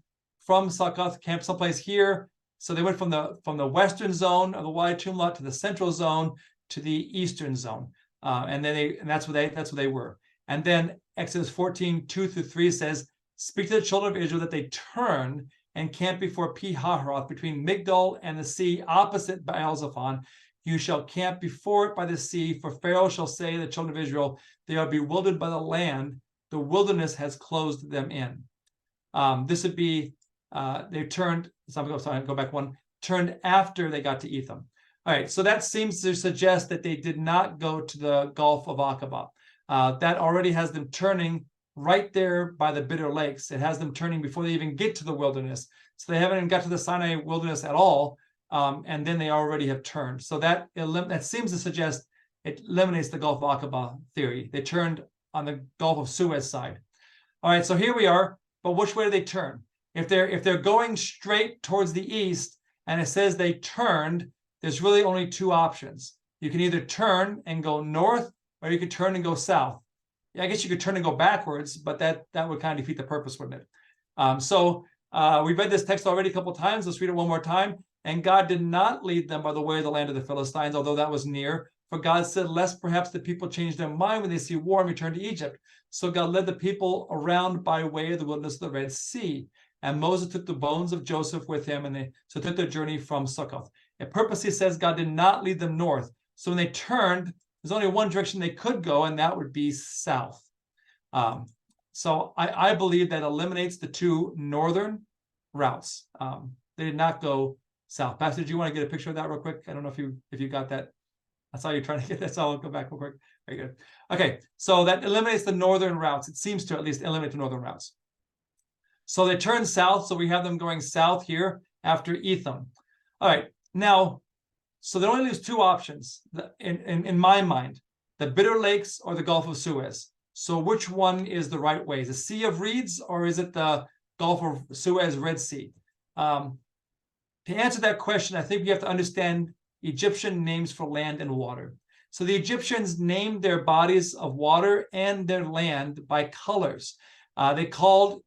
Succoth, camped someplace here. So they went from the western zone of the Wadi Tumilat to the central zone to the eastern zone. And that's where they were. And then Exodus 14, 2 through 3 says, speak to the children of Israel that they turn and camp before Pi-hahiroth, between Migdol and the sea, opposite Baal-zephon. You shall camp before it by the sea, for Pharaoh shall say to the children of Israel, they are bewildered by the land. The wilderness has closed them in. This would be, they turned, go back one, turned after they got to Etham. All right, so that seems to suggest that they did not go to the Gulf of Aqaba. That already has them turning right there by the Bitter Lakes. It has them turning before they even get to the wilderness. So they haven't even got to the Sinai wilderness at all, and then they already have turned. So that seems to suggest it eliminates the Gulf of Aqaba theory. They turned on the Gulf of Suez side. All right, so here we are, but which way do they turn? If they're going straight towards the east, and it says they turned, there's really only two options. You can either turn and go north, or you could turn and go south. Yeah, I guess you could turn and go backwards, but that would kind of defeat the purpose, wouldn't it? We've read this text already a couple of times. Let's read it one more time. And God did not lead them by the way of the land of the Philistines, although that was near. For God said, lest perhaps the people change their mind when they see war and return to Egypt. So God led the people around by way of the wilderness of the Red Sea. And Moses took the bones of Joseph with him, and they took their journey from Succoth. It purposely says God did not lead them north. So when they turned, there's only one direction they could go, and that would be south. So I believe that eliminates the two northern routes. They did not go south. Pastor, do you want to get a picture of that real quick? I don't know if you got that. I saw you trying to get that, so I'll go back real quick. Very good. Okay, so that eliminates the northern routes. It seems to at least eliminate the northern routes. So they turn south, so we have them going south here after Etham. All right, now, so there only leaves two options in my mind, the Bitter Lakes or the Gulf of Suez. So which one is the right way? Is it Sea of Reeds, or is it the Gulf of Suez, Red Sea? To answer that question, I think we have to understand Egyptian names for land and water. So the Egyptians named their bodies of water and their land by colors.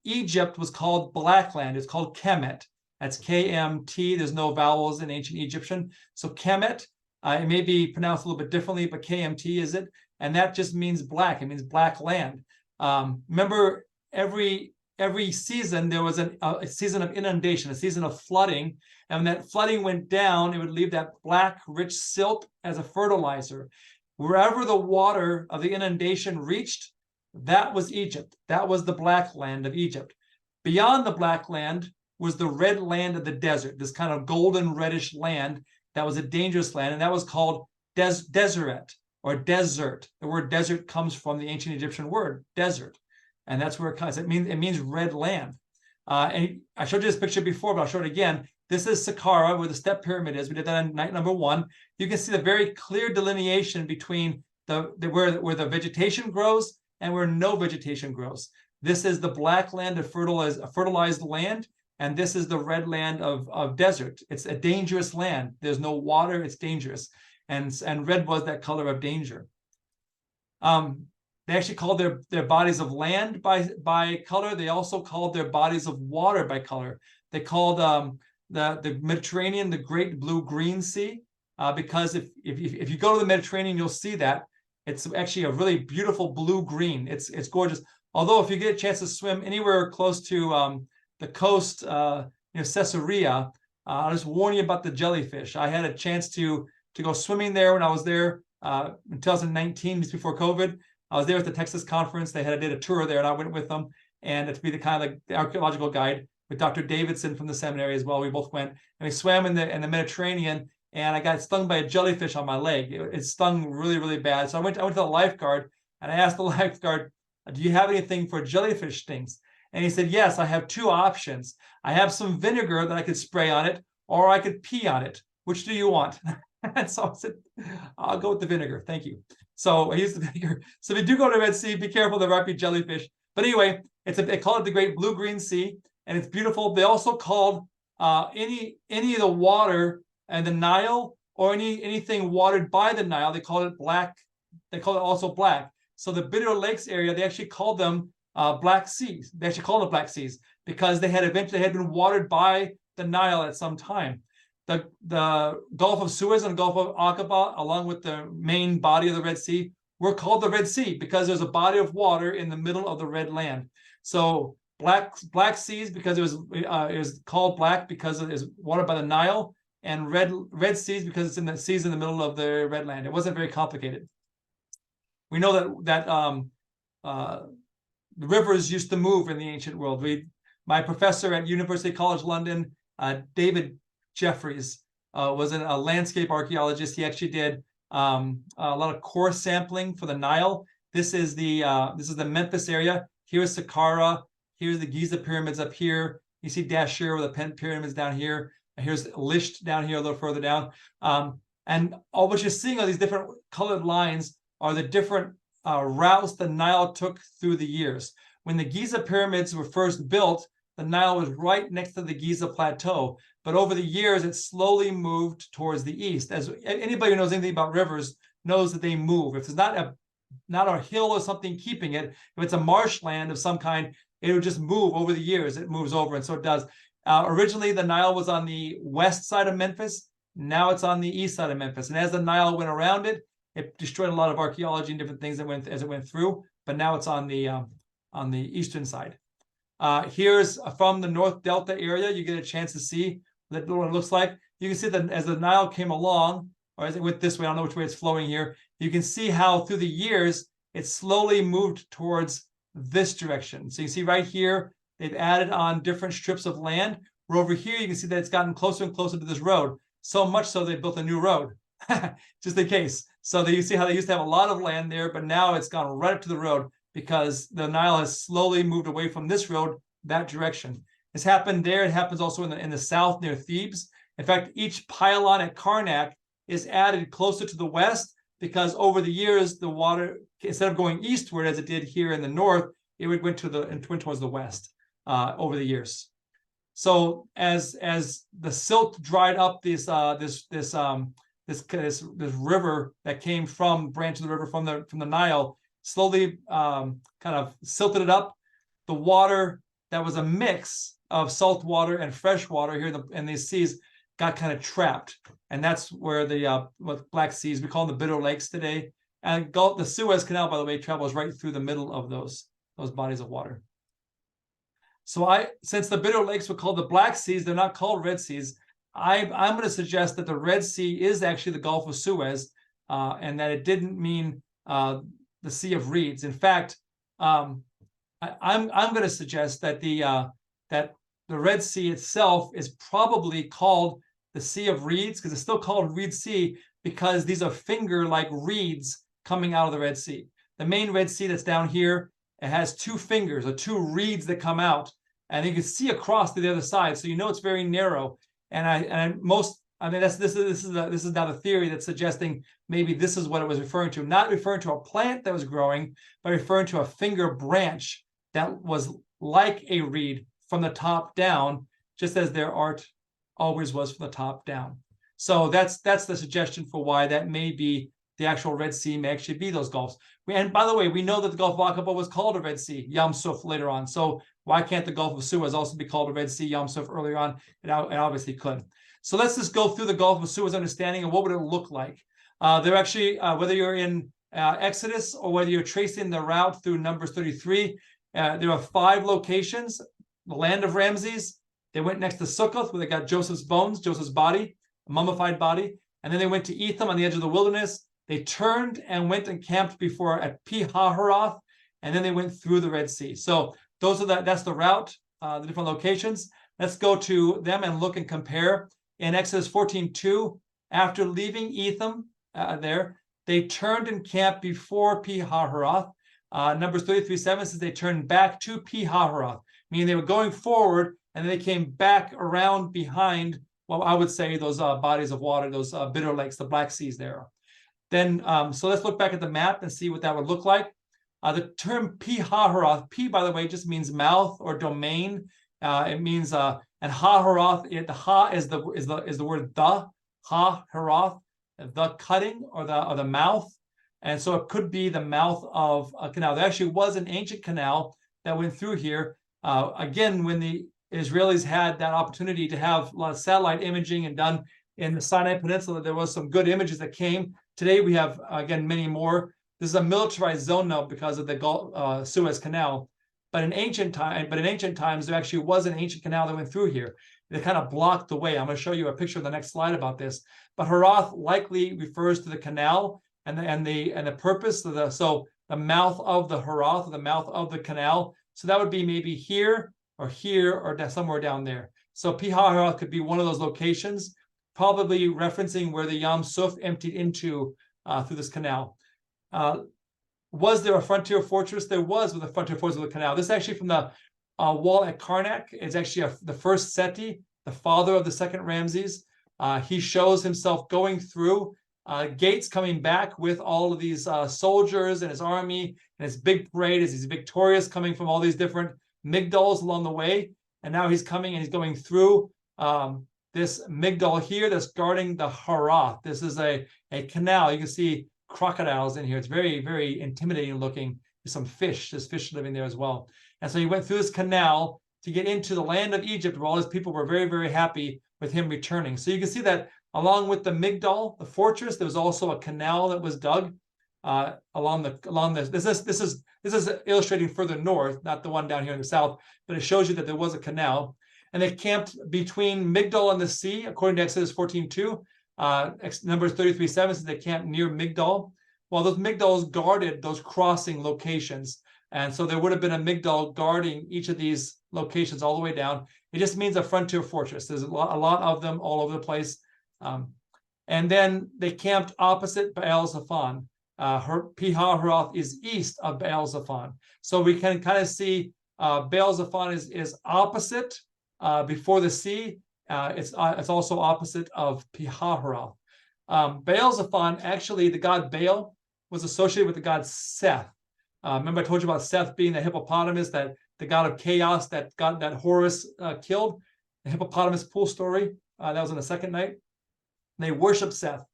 Egypt was called black land. It's called Kemet. That's K-M-T. There's no vowels in ancient Egyptian. So Kemet, it may be pronounced a little bit differently, but KMT is it. And that just means black. It means black land. Remember, every season there was a season of inundation, a season of flooding. And when that flooding went down, it would leave that black, rich silt as a fertilizer. Wherever the water of the inundation reached, that was Egypt. That was the black land of Egypt. Beyond the black land was the red land of the desert, this kind of golden reddish land that was a dangerous land, and that was called Deseret or desert. The word desert comes from the ancient Egyptian word, desert. And that's where it comes. It means red land. And I showed you this picture before, but I'll show it again. This is Saqqara, where the step pyramid is. We did that on night number 1. You can see the very clear delineation between where the vegetation grows and where no vegetation grows. This is the black land of fertilized land, and this is the red land of desert. It's a dangerous land. There's no water. It's dangerous. And red was that color of danger. They actually called their bodies of land by color. They also called their bodies of water by color. They called the Mediterranean the Great Blue-Green Sea, because if you go to the Mediterranean, you'll see that it's actually a really beautiful blue-green. It's gorgeous. Although if you get a chance to swim anywhere close to the coast, Caesarea, I'll just warn you about the jellyfish. I had a chance to go swimming there when I was there in 2019, just before COVID. I was there at the Texas conference. They did a tour there, and I went with them, and to be the kind of like the archaeological guide with Dr. Davidson from the seminary as well. We both went and we swam in the Mediterranean, and I got stung by a jellyfish on my leg. It stung really, really bad. So I went to the lifeguard, and I asked the lifeguard, "Do you have anything for jellyfish stings?" And he said, "Yes, I have 2 options. I have some vinegar that I could spray on it, or I could pee on it. Which do you want?" And so I said, "I'll go with the vinegar. Thank you." So I used the vinegar. So if you do go to the Red Sea, be careful, there might be jellyfish. But anyway, they call it the Great Blue-Green Sea, and it's beautiful. They also called any of the water and the Nile, or anything watered by the Nile, they called it black. They call it also black. So the Bitter Lakes area, they actually called them Black Seas. They actually called them Black Seas because they had been watered by the Nile at some time. The Gulf of Suez and the Gulf of Aqaba, along with the main body of the Red Sea, were called the Red Sea because there's a body of water in the middle of the Red Land. So Black Seas because it was called black because it is watered by the Nile, and red seas because it's in the seas in the middle of the Red Land. It wasn't very complicated. We know that the rivers used to move in the ancient world. My professor at University College London, David Jeffries, was a landscape archaeologist. He actually did a lot of core sampling for the Nile. This is the Memphis area. Here's Saqqara. Here's the Giza pyramids up here. You see Dashur with the pyramids down here. Here's Lisht down here a little further down. And all what you're seeing are these different colored lines are the different routes the Nile took through the years. When the Giza pyramids were first built, the Nile was right next to the Giza plateau. but over the years, it slowly moved towards the east. As anybody who knows anything about rivers knows that they move. If there's not a hill or something keeping it, if it's a marshland of some kind, it would just move over the years. It moves over, and so it does. Originally, the Nile was on the west side of Memphis. Now it's on the east side of Memphis. And as the Nile went around it, it destroyed a lot of archaeology and different things as it went through. But now it's on the eastern side. Here's from the North Delta area. You get a chance to see what it looks like. You can see that as the Nile came along, or as it went this way, I don't know which way it's flowing here, you can see how through the years, it slowly moved towards this direction. So you see right here, they've added on different strips of land. Where over here, you can see that it's gotten closer and closer to this road. So much so they built a new road, just in case. So you see how they used to have a lot of land there, but now it's gone right up to the road because the Nile has slowly moved away from this road that direction. It's happened there. It happens also in the south near Thebes. In fact, each pylon at Karnak is added closer to the west because over the years, the water, instead of going eastward as it did here in the north, it went towards the west over the years. So as the silt dried up this river that came from branch of the river from the Nile, slowly kind of silted it up. The water that was a mix of salt water and fresh water here in these seas got kind of trapped, and that's where the Black Seas, we call them the Bitter Lakes today. And the Suez Canal, by the way, travels right through the middle of those bodies of water. So since the Bitter Lakes were called the Black Seas, they're not called Red Seas. I'm going to suggest that the Red Sea is actually the Gulf of Suez, and that it didn't mean the Sea of Reeds. In fact, I'm going to suggest that the Red Sea itself is probably called the Sea of Reeds, because it's still called Reed Sea because these are finger-like reeds coming out of the Red Sea. The main Red Sea that's down here, it has two fingers or two reeds that come out, and you can see across to the other side, so you know it's very narrow. This is now the theory that's suggesting maybe this is what it was referring to, not referring to a plant that was growing, but referring to a finger branch that was like a reed from the top down, just as their art always was from the top down. So that's the suggestion for why that may be the actual Red Sea, may actually be those gulfs. And by the way, we know that the Gulf of Aqaba was called a Red Sea, Yam Suf, later on. So why can't the Gulf of Suez also be called a Red Sea, Yam Suf, earlier on? It obviously could. So let's just go through the Gulf of Suez understanding and what would it look like. They're actually, whether you're in Exodus or whether you're tracing the route through Numbers 33, there are 5 locations. The land of Ramses. They went next to Sukkoth, where they got Joseph's bones, Joseph's body, a mummified body. And then they went to Etham on the edge of the wilderness. They turned and went and camped before at Pi-Hahiroth, and then they went through the Red Sea. So that's the route, the different locations. Let's go to them and look and compare. In Exodus 14:2, after leaving Etham they turned and camped before Pi-Hahiroth. Numbers 33:7 says they turned back to Pi-Hahiroth, meaning they were going forward, and then they came back around behind, well, I would say those bodies of water, those Bitter Lakes, the Black Seas there. Then, so let's look back at the map and see what that would look like. The term Pi-Hahiroth, Pi, by the way, just means mouth or domain. It means, and Hahiroth, the Ha is the word the, Ha-Hiroth, the cutting or the mouth. And so it could be the mouth of a canal. There actually was an ancient canal that went through here. Again, when the Israelis had that opportunity to have a lot of satellite imaging and done in the Sinai Peninsula, there was some good images that came. Today we have, again, many more. This is a militarized zone now because of the Suez Canal. But in ancient times, there actually was an ancient canal that went through here. It kind of blocked the way. I'm going to show you a picture of the next slide about this. But Harath likely refers to the canal and the purpose of the mouth of the Harath, the mouth of the canal. So that would be maybe here or somewhere down there. So Pi-Hahiroth could be one of those locations, probably referencing where the Yam Suf emptied into through this canal. Was there a frontier fortress? There was with a frontier fortress of the canal. This is actually from the wall at Karnak. It's actually the first Seti, the father of the second Ramses. He shows himself going through gates, coming back with all of these soldiers and his army and his big parade as he's victorious, coming from all these different migdals along the way. And now he's coming and he's going through this Migdal here that's guarding the Harath. This is a canal. You can see crocodiles in here. It's very, very intimidating looking. There's some fish. There's fish living there as well. And so he went through this canal to get into the land of Egypt, where all his people were very, very happy with him returning. So you can see that along with the Migdal, the fortress, there was also a canal that was dug along this. This is illustrating further north, not the one down here in the south, but it shows you that there was a canal. And they camped between Migdal and the sea, according to Exodus 14:2. Numbers 33:7 says they camped near Migdal. Well, those Migdals guarded those crossing locations. And so there would have been a Migdal guarding each of these locations all the way down. It just means a frontier fortress. There's a lot of them all over the place. And then they camped opposite Baal Zephon. Pi-hahiroth is east of Baal Zephon. So we can kind of see Baal Zephon is opposite before the sea. It's also opposite of Pi-hahiroth. Baal Zephon, actually, the god Baal was associated with the god Seth. Remember I told you about Seth being the hippopotamus, that the god of chaos that Horus killed, the hippopotamus pool story. That was on the second night. They worship Seth,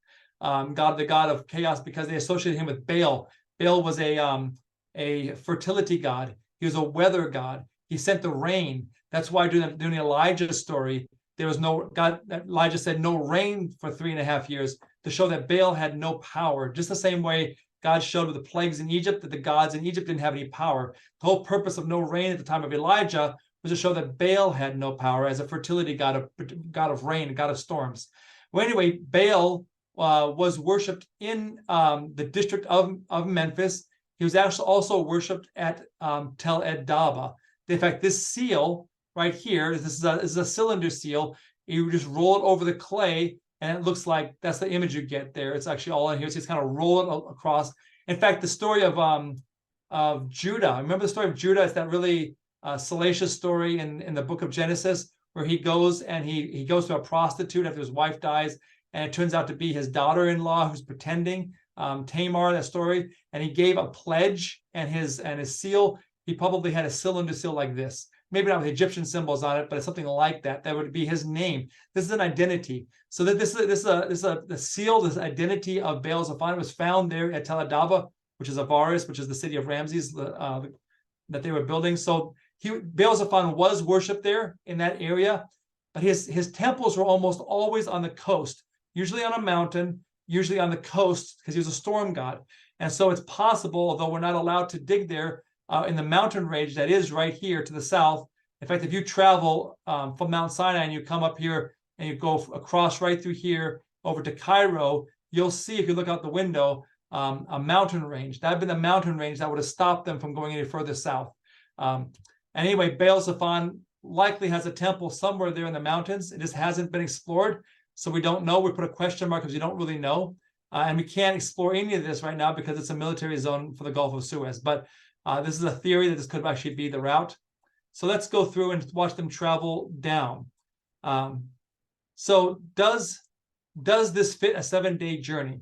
the god of chaos, because they associated him with Baal. Baal was a fertility god. He was a weather god. He sent the rain. That's why during the Elijah story, there was no God. Elijah said no rain for 3.5 years to show that Baal had no power. Just the same way God showed with the plagues in Egypt that the gods in Egypt didn't have any power. The whole purpose of no rain at the time of Elijah was to show that Baal had no power as a fertility god of rain, god of storms. Well, anyway, Baal was worshipped in the district of Memphis. He was actually also worshipped at Tel Ed-Daba. In fact, this seal right here, this is a cylinder seal. You just roll it over the clay, and it looks like that's the image you get there. It's actually all in here. So it's kind of roll it across. In fact, the story of Judah. Remember the story of Judah? It's that really salacious story in the book of Genesis, where he goes and he goes to a prostitute after his wife dies, and it turns out to be his daughter-in-law who's pretending, Tamar, that story. And he gave a pledge, and his seal, he probably had a cylinder seal like this. Maybe not with Egyptian symbols on it, but it's something like that. That would be his name. This is an identity. So that this is the seal, this identity of Baal Zephon was found there at Tel Ed-Daba, which is Avaris, which is the city of Ramses that they were building. So Baal Zephon was worshipped there in that area, but his temples were almost always on the coast, usually on a mountain, usually on the coast, because he was a storm god. And so it's possible, although we're not allowed to dig there, in the mountain range that is right here to the south. In fact, if you travel from Mount Sinai and you come up here and you go across right through here over to Cairo, you'll see, if you look out the window, a mountain range. That would be the mountain range that would have stopped them from going any further south. Anyway, Baal Zephon likely has a temple somewhere there in the mountains. It just hasn't been explored, so we don't know. We put a question mark because we don't really know. And we can't explore any of this right now because it's a military zone for the Gulf of Suez. But this is a theory that this could actually be the route. So let's go through and watch them travel down. So does this fit a 7-day journey?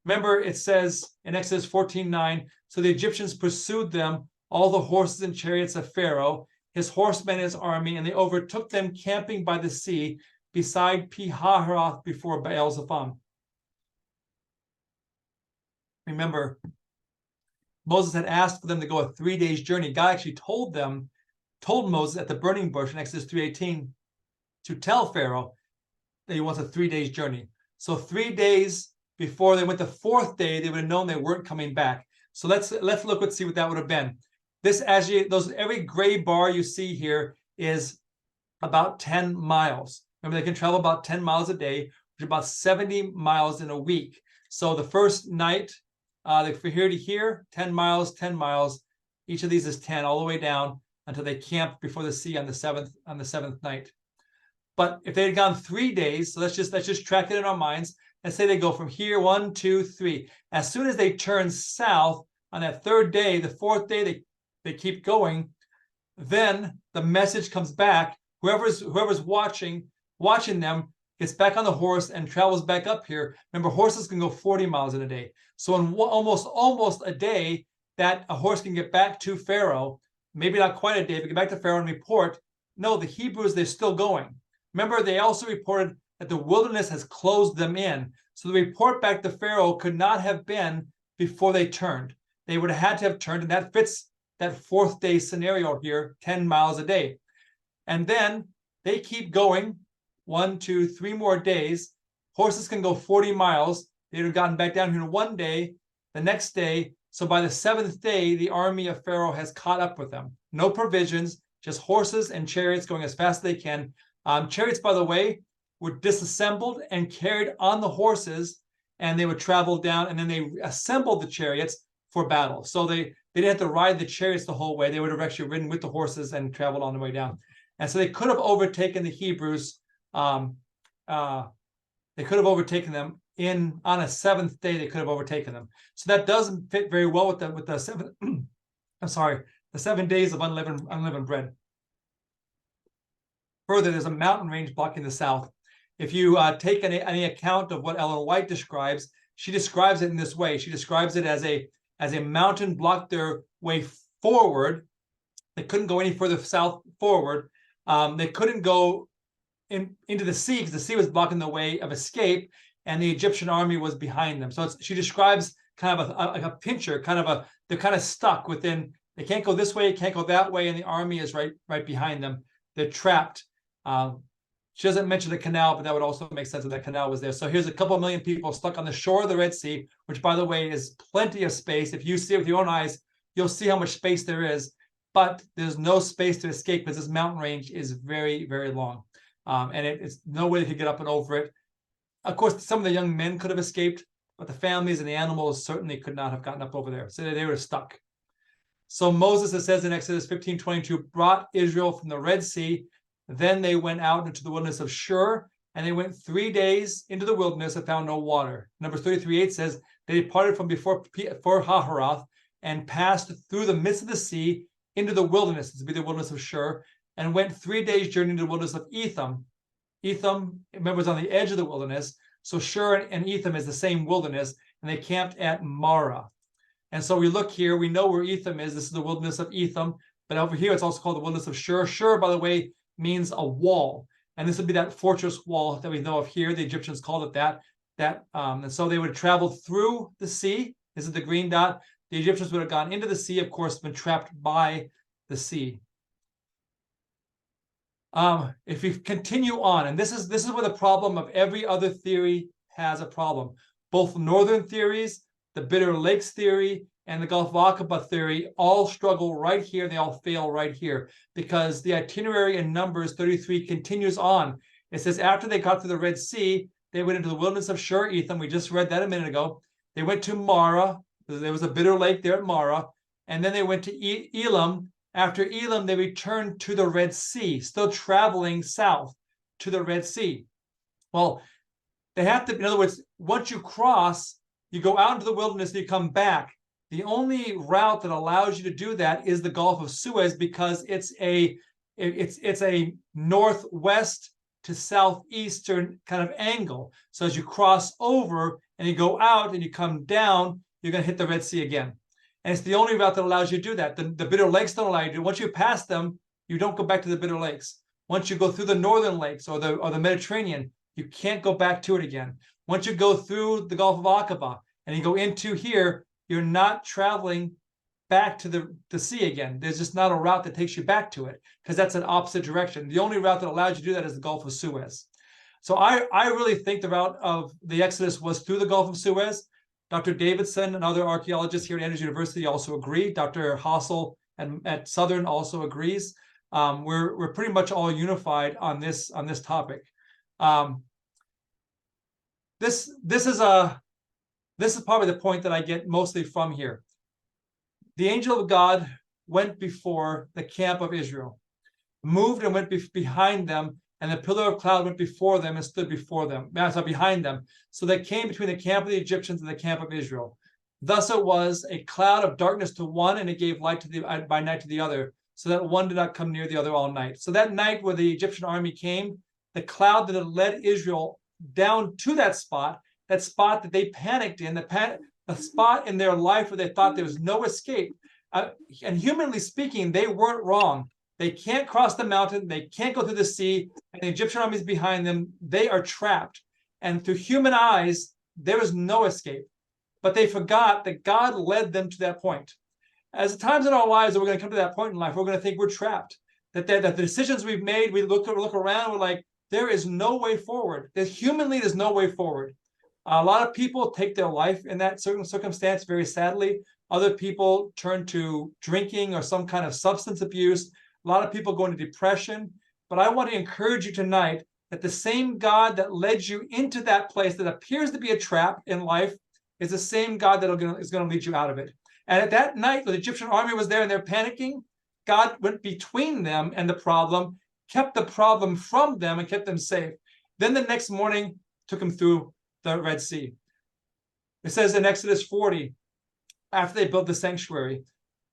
Remember, it says in Exodus 14:9, so the Egyptians pursued them, all the horses and chariots of Pharaoh, his horsemen and his army, and they overtook them camping by the sea beside Pi-hahiroth before Baal Zephon. Remember, Moses had asked for them to go a 3 days journey. God actually told Moses at the burning bush in Exodus 3:18 to tell Pharaoh that he wants a 3 days journey. So 3 days before they went the 4th day, they would have known they weren't coming back. So let's look and see what that would have been. This every gray bar you see here is about 10 miles. Remember, they can travel about 10 miles a day, which is about 70 miles in a week. So the first night, from here to here, 10 miles, 10 miles. Each of these is 10 all the way down until they camped before the sea on the seventh night. But if they had gone 3 days, so let's just track it in our minds. Let's say they go from here, 1, 2, 3. As soon as they turn south on that 3rd day, the 4th day, they keep going. Then the message comes back. Whoever's watching them gets back on the horse and travels back up here. Remember, horses can go 40 miles in a day. So in almost a day, that a horse can get back to Pharaoh. Maybe not quite a day, but get back to Pharaoh and report, no, the Hebrews, they're still going. Remember, they also reported that the wilderness has closed them in. So the report back to Pharaoh could not have been before they turned. They would have had to have turned, and that fits that fourth day scenario here, 10 miles a day. And then they keep going 1, 2, 3 more days. Horses can go 40 miles. They'd have gotten back down here in one day, the next day. So by the 7th day, the army of Pharaoh has caught up with them. No provisions, just horses and chariots going as fast as they can. Chariots, by the way, were disassembled and carried on the horses, and they would travel down, and then they assembled the chariots for battle. So they didn't have to ride the chariots the whole way. They would have actually ridden with the horses and traveled on the way down. And so they could have overtaken the Hebrews. They could have overtaken them on a 7th day. They could have overtaken them. So that doesn't fit very well with the 7. I'm sorry, the 7 days of unleavened bread. Further, there's a mountain range blocking the south. If you take any account of what Ellen White describes, she describes it in this way. She describes it as a mountain blocked their way forward. They couldn't go any further south forward. They couldn't go into the sea because the sea was blocking the way of escape, and the Egyptian army was behind them. So she describes kind of like a pincher, they're kind of stuck within. They can't go this way, can't go that way, and the army is right behind them. They're trapped. She doesn't mention the canal, but that would also make sense if that canal was there. So here's a couple million people stuck on the shore of the Red Sea, which, by the way, is plenty of space. If you see it with your own eyes, you'll see how much space there is. But there's no space to escape because this mountain range is very, very long. And it's no way they could get up and over it. Of course, some of the young men could have escaped, but the families and the animals certainly could not have gotten up over there. So they were stuck. So Moses, it says in Exodus 15:22, brought Israel from the Red Sea. Then they went out into the wilderness of Shur, and they went 3 days into the wilderness and found no water. Numbers 33:8 says they departed from before Haharoth and passed through the midst of the sea into the wilderness, to be the wilderness of Shur, and went 3 days' journey into the wilderness of Etham. Etham, remember, was on the edge of the wilderness. So Shur and Etham is the same wilderness, and they camped at Marah. And so we look here, we know where Etham is. This is the wilderness of Etham, but over here it's also called the wilderness of Shur. Shur, by the way, means a wall, and this would be that fortress wall that we know of here. The Egyptians called it that. And so they would travel through the sea. This is the green dot. The Egyptians would have gone into the sea, of course, been trapped by the sea. If we continue on, and this is where the problem of every other theory has a problem. Both northern theories, the Bitter Lakes theory, and the Gulf of Aqaba theory all struggle right here. They all fail right here because the itinerary in Numbers 33 continues on. It says after they got to the Red Sea, they went into the wilderness of Shur Etham. We just read that a minute ago. They went to Marah. There was a bitter lake there at Marah. And then they went to Elam. After Elam, they returned to the Red Sea, still traveling south to the Red Sea. Well, they have to, in other words, once you cross, you go out into the wilderness and you come back. The only route that allows you to do that is the Gulf of Suez because it's a northwest to southeastern kind of angle. So as you cross over and you go out and you come down, you're going to hit the Red Sea again. And it's the only route that allows you to do that. The Bitter Lakes don't allow you to do it. Once you pass them, you don't go back to the Bitter Lakes. Once you go through the northern lakes or the Mediterranean, you can't go back to it again. Once you go through the Gulf of Aqaba and you go into here, you're not traveling back to the sea again. There's just not a route that takes you back to it because that's an opposite direction. The only route that allows you to do that is the Gulf of Suez. So I really think the route of the Exodus was through the Gulf of Suez. Dr. Davidson and other archaeologists here at Andrews University also agree. Dr. Hassel at Southern also agrees. We're pretty much all unified on this topic. This is probably the point that I get mostly from here. The angel of God went before the camp of Israel, moved and went behind them, and the pillar of cloud went before them and stood before them, behind them. So they came between the camp of the Egyptians and the camp of Israel. Thus it was a cloud of darkness to one, and it gave light by night to the other, so that one did not come near the other all night. So that night where the Egyptian army came, the cloud that had led Israel down to that spot that they panicked in, the spot in their life where they thought there was no escape. And humanly speaking, they weren't wrong. They can't cross the mountain. They can't go through the sea. And the Egyptian army is behind them. They are trapped. And through human eyes, there is no escape. But they forgot that God led them to that point. As the times in our lives that we're going to come to that point in life, we're going to think we're trapped. That the decisions we've made, we look around, we're like, there is no way forward. Humanly, there's no way forward. A lot of people take their life in that certain circumstance, very sadly. Other people turn to drinking or some kind of substance abuse. A lot of people go into depression. But I want to encourage you tonight that the same God that led you into that place that appears to be a trap in life is the same God that is going to lead you out of it. And at that night, when the Egyptian army was there and they're panicking, God went between them and the problem, kept the problem from them and kept them safe. Then the next morning, took them through the Red Sea. It says in Exodus 40, after they built the sanctuary,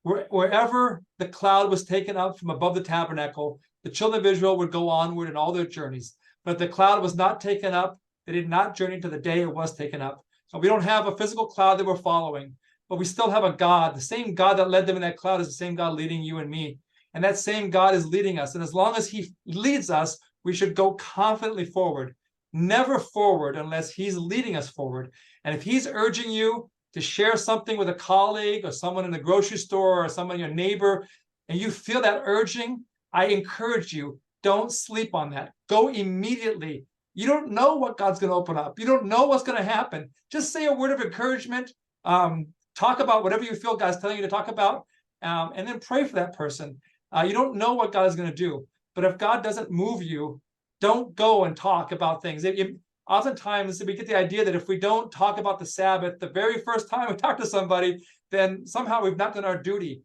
wherever the cloud was taken up from above the tabernacle, the children of Israel would go onward in all their journeys. But if the cloud was not taken up, they did not journey to the day it was taken up. So we don't have a physical cloud that we're following, but we still have a God. The same God that led them in that cloud is the same God leading you and me. And that same God is leading us. And as long as he leads us, we should go confidently forward, never forward unless he's leading us forward. And if he's urging you to share something with a colleague or someone in the grocery store or someone, your neighbor, and you feel that urging, I encourage you, don't sleep on that. Go immediately. You don't know what God's going to open up. You don't know what's going to happen. Just say a word of encouragement. Talk about whatever you feel God's telling you to talk about, and then pray for that person. You don't know what God is going to do. But if God doesn't move you, don't go and talk about things. Oftentimes, we get the idea that if we don't talk about the Sabbath the very first time we talk to somebody, then somehow we've not done our duty.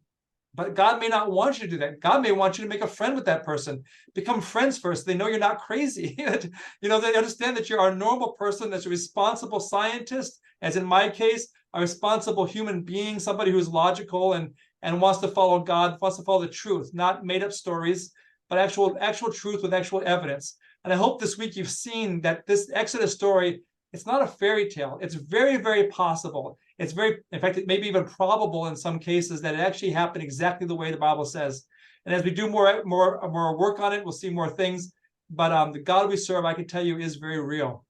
But God may not want you to do that. God may want you to make a friend with that person. Become friends first. They know you're not crazy. They understand that you're a normal person, that's a responsible scientist, as in my case, a responsible human being, somebody who's logical and wants to follow God, wants to follow the truth, not made up stories, but actual truth with actual evidence. And I hope this week you've seen that this Exodus story, it's not a fairy tale. It's very, very possible. It's in fact, it may be even probable in some cases that it actually happened exactly the way the Bible says. And as we do more work on it, we'll see more things. But the God we serve, I can tell you, is very real.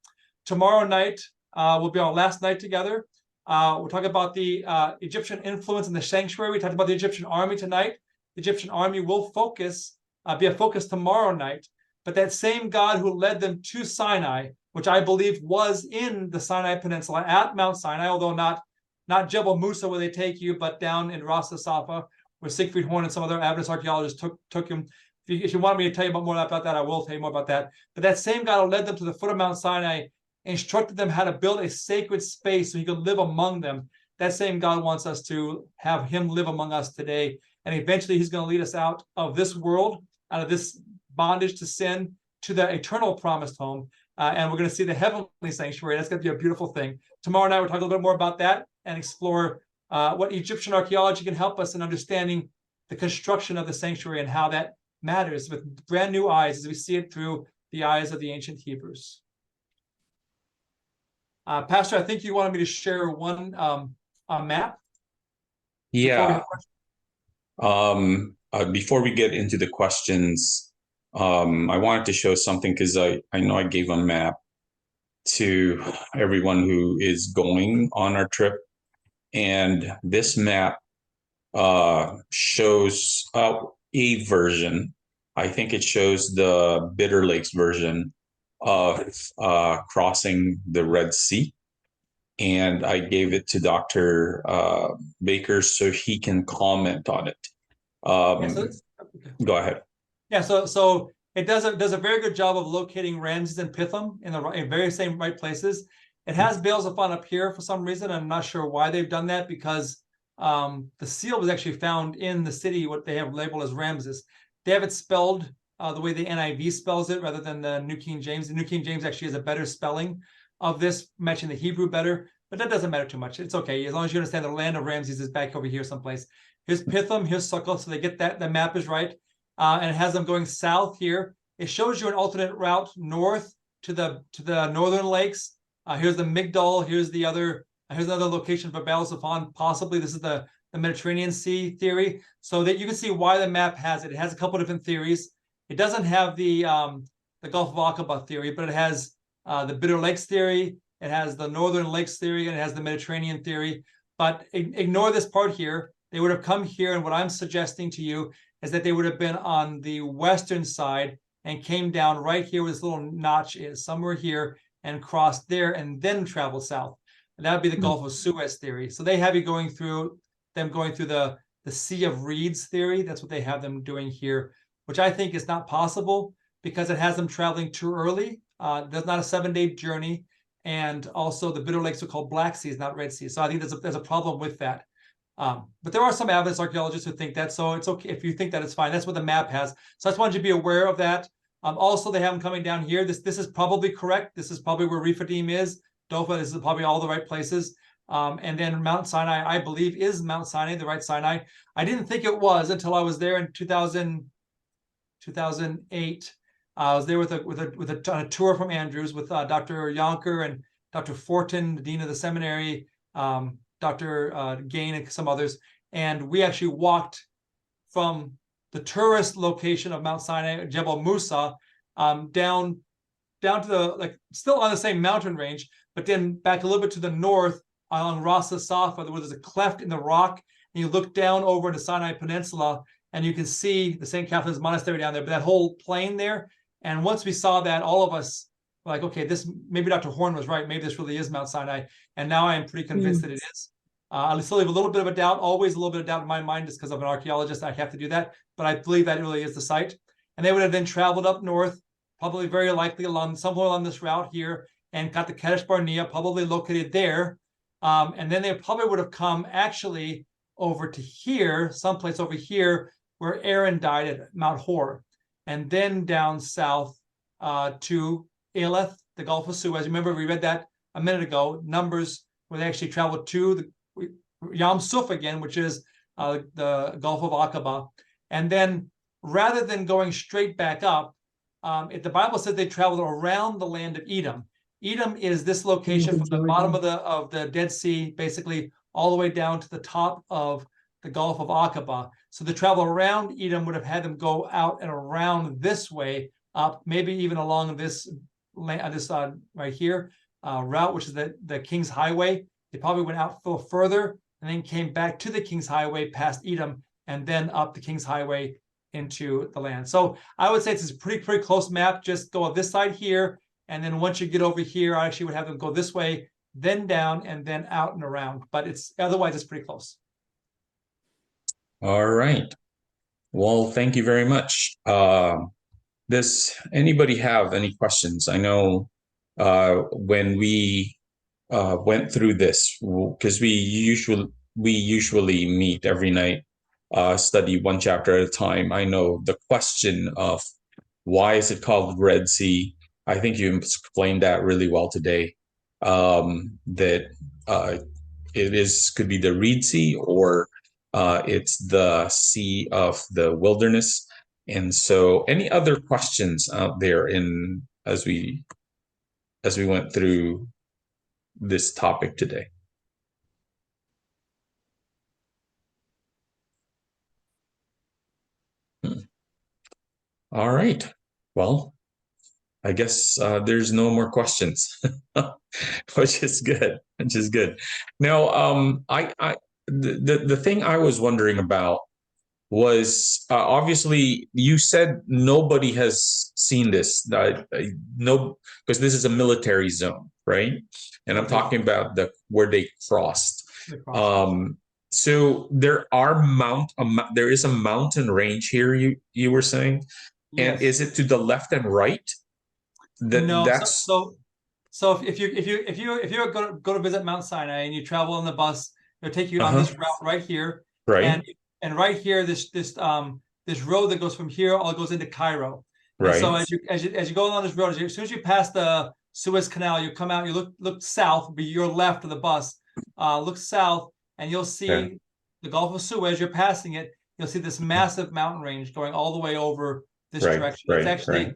Tomorrow night, we'll be our last night together. We'll talk about the Egyptian influence in the sanctuary. We talked about the Egyptian army tonight. The Egyptian army will be a focus tomorrow night. But that same God who led them to Sinai, which I believe was in the Sinai Peninsula at Mount Sinai, although not Jebel Musa where they take you, but down in Ras Safa, where Siegfried Horn and some other Adventist archaeologists took him. If you want me to tell you more about that, I will tell you more about that. But that same God who led them to the foot of Mount Sinai, instructed them how to build a sacred space so he could live among them. That same God wants us to have him live among us today. And eventually he's going to lead us out of this world, out of this bondage to sin, to the eternal promised home. And we're going to see the heavenly sanctuary. That's going to be a beautiful thing. Tomorrow night, we'll talk a little bit more about that and explore what Egyptian archaeology can help us in understanding the construction of the sanctuary and how that matters with brand new eyes as we see it through the eyes of the ancient Hebrews. Pastor, I think you wanted me to share one map. Yeah. Before we get into the questions, I wanted to show something because I know I gave a map to everyone who is going on our trip. And this map shows a version. I think it shows the Bitter Lakes version of crossing the Red Sea. And I gave it to Dr. Baker so he can comment on it. Go ahead. Yeah, so it does a very good job of locating Ramses and Pithom in the very same right places. It has Baal Zephon up here for some reason. I'm not sure why they've done that, because the seal was actually found in the city, what they have labeled as Ramses. They have it spelled the way the NIV spells it rather than the New King James. The New King James actually has a better spelling of this, matching the Hebrew better, but that doesn't matter too much. It's okay, as long as you understand the land of Ramses is back over here someplace. Here's Pithom, here's Succoth, so they get that, the map is right. And it has them going south here. It shows you an alternate route north to the northern lakes. Here's the Migdal. Here's another location for Baal Zephon. Possibly this is the the Mediterranean Sea theory, so that you can see why the map has it. It has a couple different theories. It doesn't have the Gulf of Aqaba theory, but it has the Bitter Lakes theory, it has the Northern Lakes theory, and it has the Mediterranean theory. But ignore this part here. They would have come here, and what I'm suggesting to you is that they would have been on the western side and came down right here where this little notch is, somewhere here, and crossed there, and then traveled south. And that would be the Gulf of Suez theory. So they have you going through the Sea of Reeds theory. That's what they have them doing here, which I think is not possible because it has them traveling too early. There's not a 7-day journey. And also the Bitter Lakes are called Black Seas, not Red Seas. So I think there's a problem with that. But there are some evidence archaeologists who think that, so it's okay if you think that, it's fine. That's what the map has. So I just wanted you to be aware of that. Also, they have them coming down here. This is probably correct. This is probably where Rephidim is. Dofa, this is probably all the right places. And then Mount Sinai, I believe, is Mount Sinai, the right Sinai. I didn't think it was until I was there in 2008. I was there with a tour from Andrews with Dr. Yonker and Dr. Fortin, the dean of the seminary, Dr. Gain, and some others. And we actually walked from the tourist location of Mount Sinai, Jebel Musa, down to the, still on the same mountain range, but then back a little bit to the north along Ras Safa, where there's a cleft in the rock, and you look down over the Sinai Peninsula, and you can see the St. Catherine's Monastery down there, but that whole plain there. And once we saw that, all of us were like, okay, this, maybe Dr. Horn was right. Maybe this really is Mount Sinai. And now I am pretty convinced that it is. I still have a little bit of a doubt, always a little bit of doubt in my mind, just because I'm an archaeologist, I have to do that. But I believe that it really is the site. And they would have then traveled up north, probably very likely somewhere along this route here, and got the Kadesh Barnea, probably located there. And then they probably would have come actually over to here, someplace over here, where Aaron died at Mount Hor, and then down south to Eleth, the Gulf of Suez. Remember, we read that a minute ago, Numbers, where they actually traveled to the Yam Suf again, which is the Gulf of Aqaba. And then rather than going straight back up, if the Bible says they traveled around the land of Edom. Edom is this location from the bottom of the Dead Sea, basically all the way down to the top of the Gulf of Aqaba. So the travel around Edom would have had them go out and around this way up, maybe even along this right here route, which is the King's Highway. They probably went out a little further and then came back to the King's Highway past Edom and then up the King's Highway into the land. So I would say it's a pretty close map. Just go on this side here, and then once you get over here, I actually would have them go this way, then down, and then out and around. But otherwise it's pretty close. All right. Well, thank you very much. Does anybody have any questions? I know when we went through this, because we usually meet every night, study one chapter at a time. I know the question of why is it called Red Sea? I think you explained that really well today. That it could be the Reed Sea, or it's the Sea of the Wilderness. And so, any other questions out there as we went through this topic today? All right. Well, I guess there's no more questions, which is good. Now, the thing I was wondering about was obviously you said nobody has seen this. No, because this is a military zone, right? And I'm talking about where they crossed. So there is a mountain range here. You were saying, Yes. And is it to the left and right? No. So if you go to visit Mount Sinai and you travel on the bus, it'll take you on this route right here. Right. And right here, this road that goes from here all goes into Cairo. Right. And so as you go along this road, as soon as you pass the Suez Canal, you come out, you look south, be your left of the bus, look south, and you'll see the Gulf of Suez. You're passing it. You'll see this massive mountain range going all the way over this direction.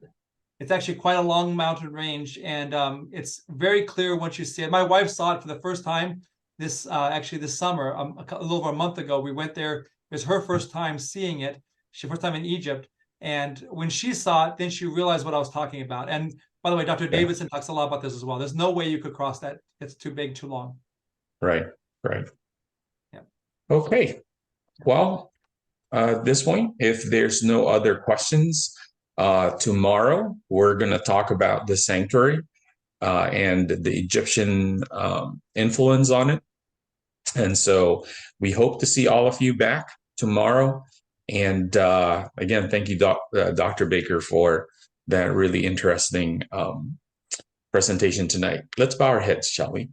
It's actually quite a long mountain range, and it's very clear once you see it. My wife saw it for the first time this actually this summer, a little over a month ago. We went there. It was her first time seeing it. She first time in Egypt. And when she saw it, then she realized what I was talking about. And by the way, Dr. Davidson talks a lot about this as well. There's no way you could cross that. It's too big, too long. Right. Right. Yeah. Okay. Well, at this point, if there's no other questions, tomorrow we're going to talk about the sanctuary and the Egyptian influence on it. And so we hope to see all of you back tomorrow. And again, thank you, Dr. Baker, for that really interesting presentation tonight. Let's bow our heads, shall we?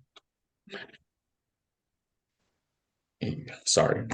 Sorry.